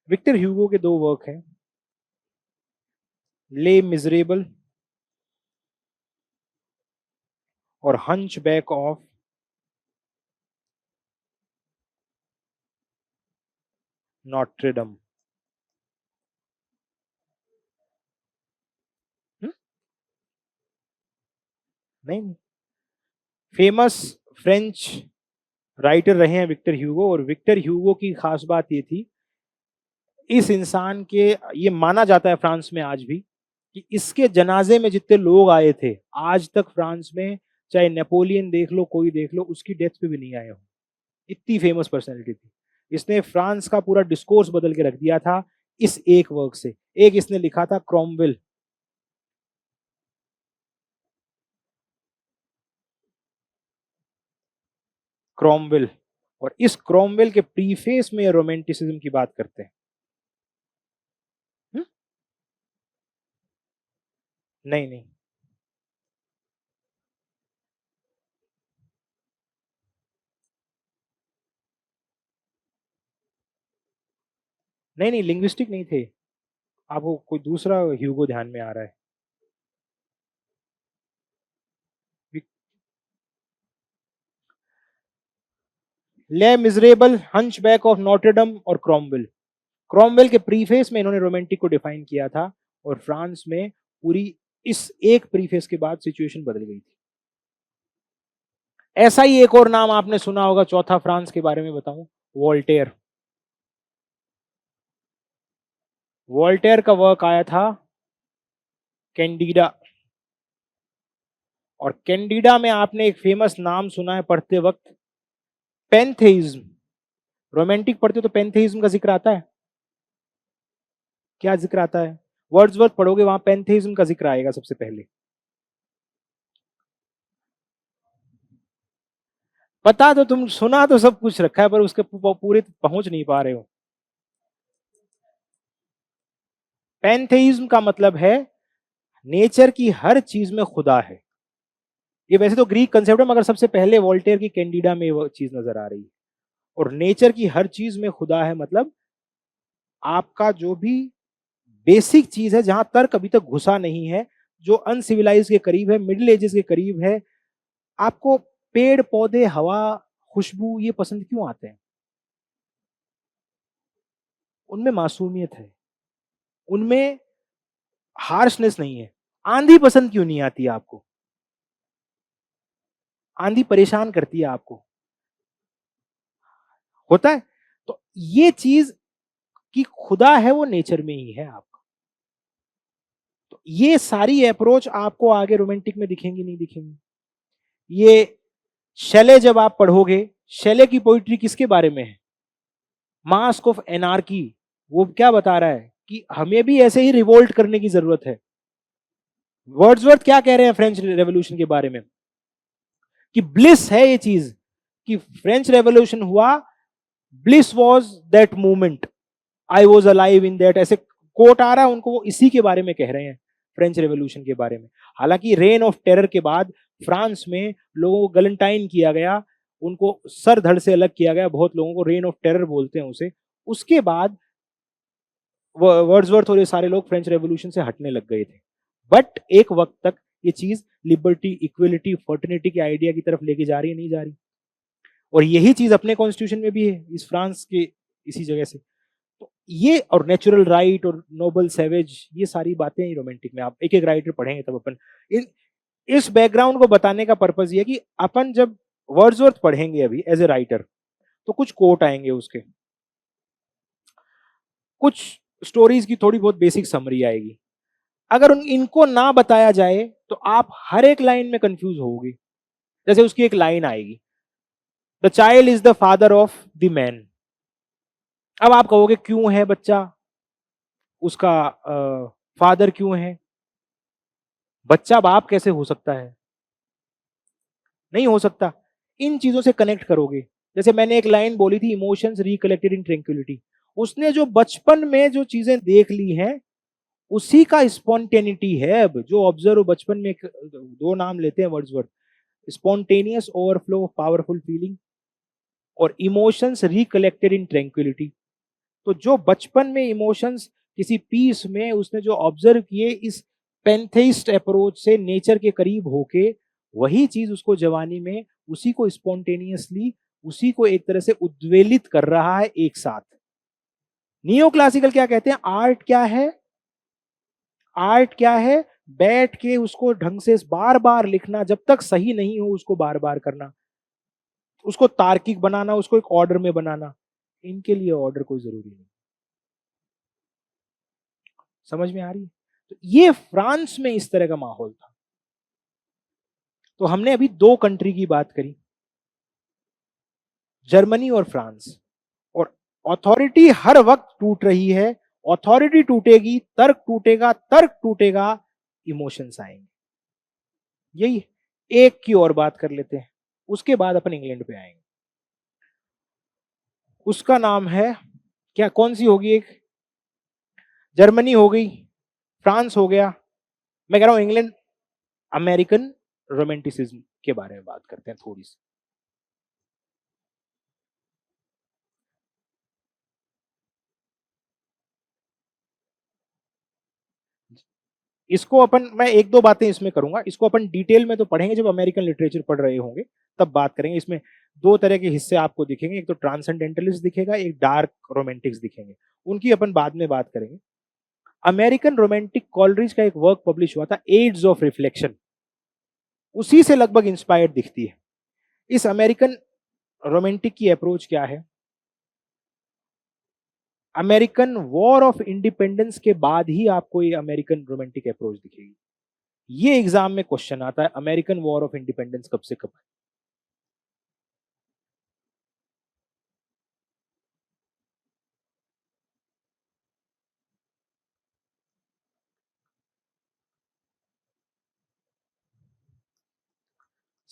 विक्टर ह्यूगो के दो वर्क हैं, ले मिजरेबल और हंचबैक ऑफ नॉट्रेडम। नहीं, फेमस फ्रेंच राइटर रहे हैं विक्टर ह्यूगो, और विक्टर ह्यूगो की खास बात ये थी, इस इंसान के, ये माना जाता है फ्रांस में आज भी, कि इसके जनाजे में जितने लोग आए थे आज तक फ्रांस में, चाहे नेपोलियन देख लो, कोई देख लो, उसकी डेथ पे भी नहीं आए हो। इतनी फेमस पर्सनैलिटी थी। इसने फ्रांस का पूरा डिस्कोर्स बदल के रख दिया था इस एक वर्क से। एक इसने लिखा था क्रॉमवेल, क्रॉमवेल, और इस क्रॉमवेल के प्रीफेस में रोमांटिसिज्म की बात करते हैं। नहीं नहीं नहीं नहीं, लिंग्विस्टिक नहीं थे। आपको कोई दूसरा ह्यूगो ध्यान में आ रहा है? ले मिजरेबल, हंचबैक ऑफ नॉटरडम और क्रॉमवेल। क्रॉमवेल के प्रीफेस में इन्होंने रोमांटिक को डिफाइन किया था, और फ्रांस में पूरी इस एक प्रीफेस के बाद सिचुएशन बदल गई थी। ऐसा ही एक और नाम आपने सुना होगा, चौथा फ्रांस के बारे में बताऊं, वोल्टेयर। वोल्टेयर का वर्क आया था कैंडिडा, और कैंडिडा में आपने एक फेमस नाम सुना है पढ़ते वक्त, पेंथेइज्म। रोमांटिक पढ़ते हो तो पेंथेइज्म का जिक्र आता है। क्या जिक्र आता है? वर्ड्सवर्थ पढ़ोगे, वहां पेंथेइज्म का जिक्र आएगा सबसे पहले। पता तो, तुम सुना तो सब कुछ रखा है, पर उसके पूरे पहुंच नहीं पा रहे हो। पैंथेइज्म का मतलब है नेचर की हर चीज में खुदा है। ये वैसे तो ग्रीक कंसेप्ट है, मगर सबसे पहले वोल्टेयर की कैंडिडा में वो चीज नजर आ रही है। और नेचर की हर चीज में खुदा है, मतलब आपका जो भी बेसिक चीज है, जहां तर्क अभी तक घुसा नहीं है, जो अनसिविलाइज के करीब है, मिडिल एजेस के करीब है, आपको पेड़ पौधे, हवा, खुशबू ये पसंद क्यों आते हैं? उनमें मासूमियत है, उनमें हार्शनेस नहीं है। आंधी पसंद क्यों नहीं आती आपको? आंधी परेशान करती है आपको, होता है। तो ये चीज की खुदा है, वो नेचर में ही है आपका। तो ये सारी अप्रोच आपको आगे रोमांटिक में दिखेंगी नहीं दिखेंगी। ये शैले जब आप पढ़ोगे, शैले की पोइट्री किसके बारे में है? Mask of anarchy. वो क्या बता रहा है कि हमें भी ऐसे ही रिवोल्ट करने की जरूरत है। वर्ड्सवर्थ क्या कह रहे हैं फ्रेंच रेवोल्यूशन के बारे में? कि ब्लिस है ये चीज, कि फ्रेंच रेवोल्यूशन हुआ, bliss was that movement, I was alive in that, ऐसे कोट आ रहा है उनको, वो इसी के बारे में कह रहे हैं, फ्रेंच रेवोल्यूशन के बारे में। हालांकि रेन ऑफ टेरर के बाद फ्रांस में लोगों को गलंटाइन किया गया, उनको सर धड़ से अलग किया गया, बहुत लोगों को रेन ऑफ टेरर बोलते हैं उसे। उसके बाद वर्ड्सवर्थ और ये सारे लोग फ्रेंच रेवोल्यूशन से हटने लग गए थे। बट एक वक्त तक ये चीज लिबर्टी, इक्वलिटी, फर्टर्निटी के आइडिया की तरफ लेके जा रही है, नहीं जा रही? और यही चीज अपने कॉन्स्टिट्यूशन में भी है, इस फ्रांस के इसी जगह से। तो ये, और नेचुरल राइट और नोबल सैवेज, ये सारी बातें ही रोमांटिक में, आप एक एक राइटर पढ़ेंगे तब अपन इन इस बैकग्राउंड को बताने का पर्पज ये कि अपन जब वर्ड्सवर्थ पढ़ेंगे अभी एज ए राइटर, तो कुछ कोट आएंगे उसके, कुछ स्टोरीज की थोड़ी बहुत बेसिक समरी आएगी। अगर इनको ना बताया जाए तो आप हर एक लाइन में कंफ्यूज होगी। जैसे उसकी एक लाइन आएगी, the child is the father of the man. अब आप कहोगे क्यों है बच्चा उसका फादर, क्यों है? बच्चा बाप कैसे हो सकता है? नहीं हो सकता। इन चीजों से कनेक्ट करोगे। जैसे मैंने एक लाइन बोली थी, इमोशंस रिकलेक्टेड इन ट्रैंक्विलिटी। उसने जो बचपन में जो चीजें देख ली हैं, उसी का स्पॉन्टेनिटी है। अब जो ऑब्जर्व बचपन में, दो नाम लेते हैं Wordsworth, spontaneous overflow of powerful feeling, और इमोशंस रिकलेक्टेड इन ट्रैंक्विलिटी। तो जो बचपन में इमोशंस किसी पीस में उसने जो ऑब्जर्व किए इस पेंथेइस्ट अप्रोच से नेचर के करीब होके, वही चीज उसको जवानी में उसी को स्पॉन्टेनियसली, उसी को एक तरह से उद्वेलित कर रहा है एक साथ। नियो क्लासिकल क्या कहते हैं, आर्ट क्या है? आर्ट क्या है? बैठ के उसको ढंग से बार बार लिखना, जब तक सही नहीं हो उसको बार बार करना, उसको तार्किक बनाना, उसको एक ऑर्डर में बनाना। इनके लिए ऑर्डर कोई जरूरी नहीं। समझ में आ रही है? तो ये फ्रांस में इस तरह का माहौल था। तो हमने अभी दो कंट्री की बात करी, जर्मनी और फ्रांस। और अथॉरिटी हर वक्त टूट रही है, अथॉरिटी टूटेगी, तर्क टूटेगा, तर्क टूटेगा, इमोशंस आएंगे। यही। एक की और बात कर लेते हैं, उसके बाद अपन इंग्लैंड पे आएंगे। उसका नाम है क्या, कौन सी होगी? एक जर्मनी हो गई, फ्रांस हो गया, मैं कह रहा हूं इंग्लैंड। अमेरिकन रोमांटिसिज्म के बारे में बात करते हैं थोड़ी सी। इसको अपन, मैं एक दो बातें इसमें करूंगा, इसको अपन डिटेल में तो पढ़ेंगे जब अमेरिकन लिटरेचर पढ़ रहे होंगे तब बात करेंगे। इसमें दो तरह के हिस्से आपको दिखेंगे, एक तो ट्रांसेंडेंटलिस्ट दिखेगा, एक डार्क रोमांटिक्स दिखेंगे, उनकी अपन बाद में बात करेंगे। अमेरिकन रोमांटिक कॉलरिज का एक वर्क पब्लिश हुआ था, एड्स ऑफ रिफ्लेक्शन, उसी से लगभग इंस्पायर्ड दिखती है। इस अमेरिकन रोमांटिक की अप्रोच क्या है? अमेरिकन वॉर ऑफ इंडिपेंडेंस के बाद ही आपको ये अमेरिकन रोमांटिक अप्रोच दिखेगी। ये एग्जाम में क्वेश्चन आता है, अमेरिकन वॉर ऑफ इंडिपेंडेंस कब से कब है?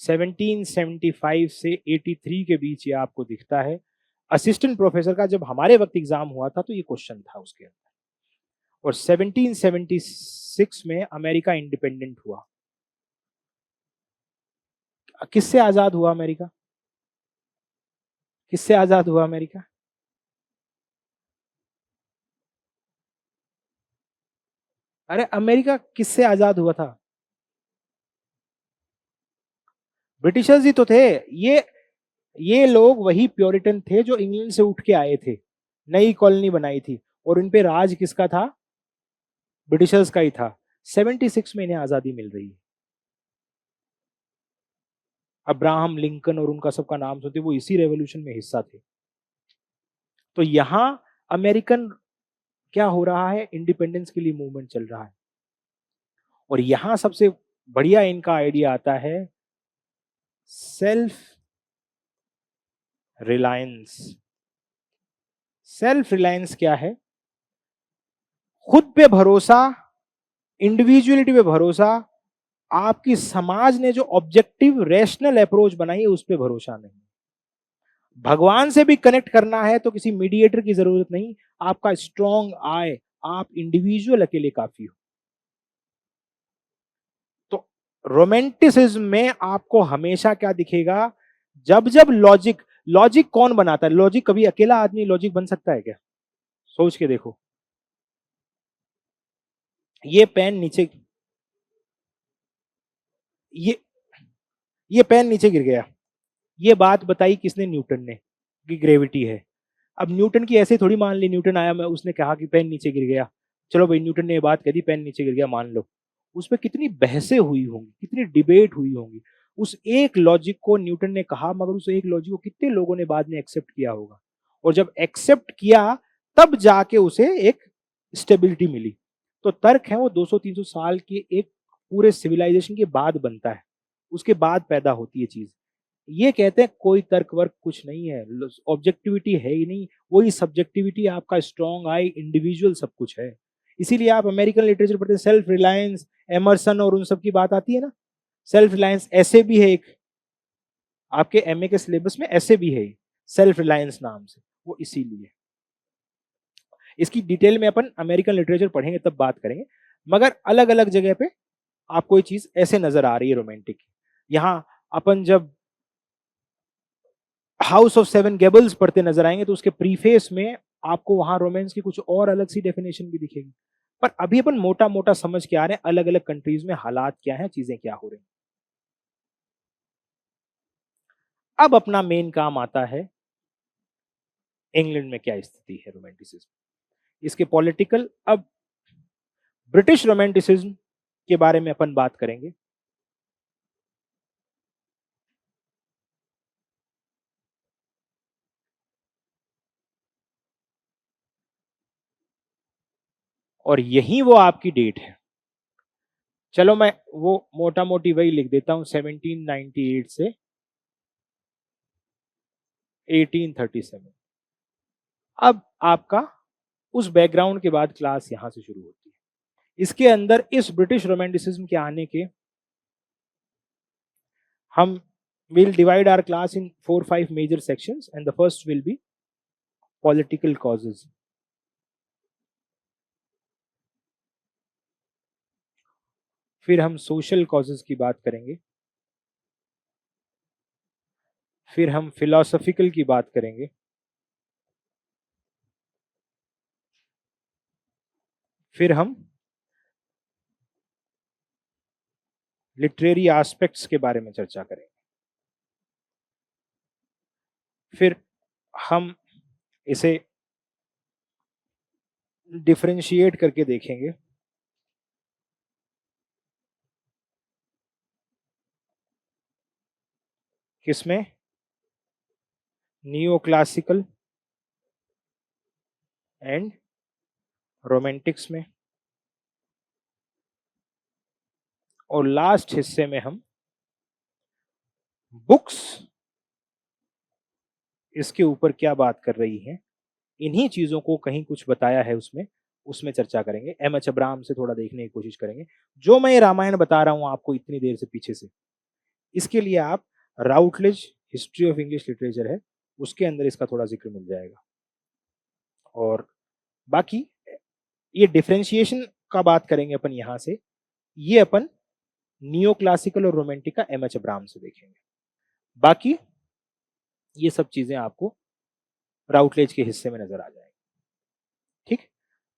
सेवनटीन 1775 से 83 के बीच ये आपको दिखता है। असिस्टेंट प्रोफेसर का जब हमारे वक्त एग्जाम हुआ था तो ये क्वेश्चन था उसके अंदर। और 1776 में अमेरिका इंडिपेंडेंट हुआ। किससे आजाद हुआ अमेरिका? किससे आजाद हुआ अमेरिका? अरे अमेरिका किससे आजाद हुआ था? ब्रिटिशर्स ही तो थे। ये ये लोग वही प्योरिटन थे जो इंग्लैंड से उठ के आए थे, नई कॉलोनी बनाई थी, और उन पे राज किसका था? ब्रिटिशर्स का ही था। 76 में इन्हें आजादी मिल रही है। अब्राहम लिंकन और उनका सबका नाम सुनते, वो इसी रेवोल्यूशन में हिस्सा थे। तो यहां अमेरिकन क्या हो रहा है, इंडिपेंडेंस के लिए मूवमेंट चल रहा है। और यहां सबसे बढ़िया इनका आइडिया आता है, सेल्फ रिलायंस। सेल्फ रिलायंस क्या है? खुद पे भरोसा, इंडिविजुअलिटी पे भरोसा। आपकी समाज ने जो ऑब्जेक्टिव रैशनल अप्रोच बनाई है उस पे भरोसा नहीं। भगवान से भी कनेक्ट करना है तो किसी मीडिएटर की जरूरत नहीं, आपका स्ट्रॉन्ग आए, आप इंडिविजुअल अकेले काफी हो। तो रोमांटिसिज्म में आपको हमेशा क्या दिखेगा, जब जब लॉजिक, लॉजिक कौन बनाता है? लॉजिक कभी अकेला आदमी लॉजिक बन सकता है क्या? सोच के देखो। ये पेन नीचे, ये ये पेन नीचे गिर गया, ये बात बताई किसने? न्यूटन ने, कि ग्रेविटी है। अब न्यूटन की ऐसे थोड़ी मान ली, न्यूटन आया, मैं उसने कहा कि पेन नीचे गिर गया, चलो भाई न्यूटन ने ये बात कह दी, पेन नीचे गिर गया, मान लो। उस पर कितनी बहसें हुई होंगी, कितनी डिबेट हुई होंगी। उस एक लॉजिक को न्यूटन ने कहा, मगर उस एक लॉजिक को कितने लोगों ने बाद में एक्सेप्ट किया होगा। और जब एक्सेप्ट किया तब जाके उसे एक स्टेबिलिटी मिली। तो तर्क है वो 200-300 साल के एक पूरे सिविलाइजेशन के बाद बनता है, उसके बाद पैदा होती है चीज। ये कहते हैं कोई तर्क वर्क कुछ नहीं है, ऑब्जेक्टिविटी है ही नहीं, वही सब्जेक्टिविटी, आपका स्ट्रॉन्ग आई, इंडिविजुअल सब कुछ है। इसीलिए आप अमेरिकन लिटरेचर पढ़ते हैं, सेल्फ रिलायंस, एमरसन और उन सब की बात आती है ना। सेल्फ रिलायंस ऐसे भी है, एक आपके एमए के सिलेबस में ऐसे भी है, सेल्फ रिलायंस नाम से, वो इसीलिए। इसकी डिटेल में अपन अमेरिकन लिटरेचर पढ़ेंगे तब बात करेंगे, मगर अलग अलग जगह पे आपको ये चीज ऐसे नजर आ रही है रोमांटिक। यहाँ अपन जब हाउस ऑफ सेवन गेबल्स पढ़ते नजर आएंगे तो उसके प्रीफेस में आपको वहां रोमांस की कुछ और अलग सी डेफिनेशन भी दिखेगी। पर अभी अपन मोटा मोटा समझ के आ रहे हैं अलग अलग कंट्रीज में हालात क्या हैं, चीजें क्या हो रही हैं। अब अपना मेन काम आता है इंग्लैंड में क्या स्थिति है रोमांटिसिज्म, इसके पॉलिटिकल। अब ब्रिटिश रोमांटिसिज्म के बारे में अपन बात करेंगे। और यही वो आपकी डेट है। चलो मैं वो मोटा मोटी वही लिख देता हूं, 1798 से 1837। अब आपका उस बैकग्राउंड के बाद क्लास यहां से शुरू होती है। इसके अंदर इस ब्रिटिश रोमांटिसिज्म के आने के हम will divide our class in 4-5 major sections, and the first will be political causes. फिर हम सोशल कॉजेज की बात करेंगे, फिर हम फिलोसॉफिकल की बात करेंगे, फिर हम लिटरेरी एस्पेक्ट्स के बारे में चर्चा करेंगे, फिर हम इसे डिफरेंशिएट करके देखेंगे, किसमें, नियो क्लासिकल एंड रोमांटिक्स में। और लास्ट हिस्से में हम बुक्स इसके ऊपर क्या बात कर रही हैं, इन्हीं चीजों को कहीं कुछ बताया है उसमें, उसमें चर्चा करेंगे। एम.एच. अब्राहम से थोड़ा देखने की कोशिश करेंगे। जो मैं ये रामायण बता रहा हूं आपको इतनी देर से पीछे से, इसके लिए आप राउटलेज हिस्ट्री ऑफ इंग्लिश लिटरेचर है, उसके अंदर इसका थोड़ा जिक्र मिल जाएगा। और बाकी ये डिफरेंशिएशन का बात करेंगे अपन यहां से, ये अपन नियो क्लासिकल और रोमांटिक का एम.एच. अब्राहम से देखेंगे। बाकी ये सब चीजें आपको राउटलेज के हिस्से में नजर आ जाएंगी। ठीक,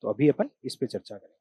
तो अभी अपन इस पे चर्चा करेंगे।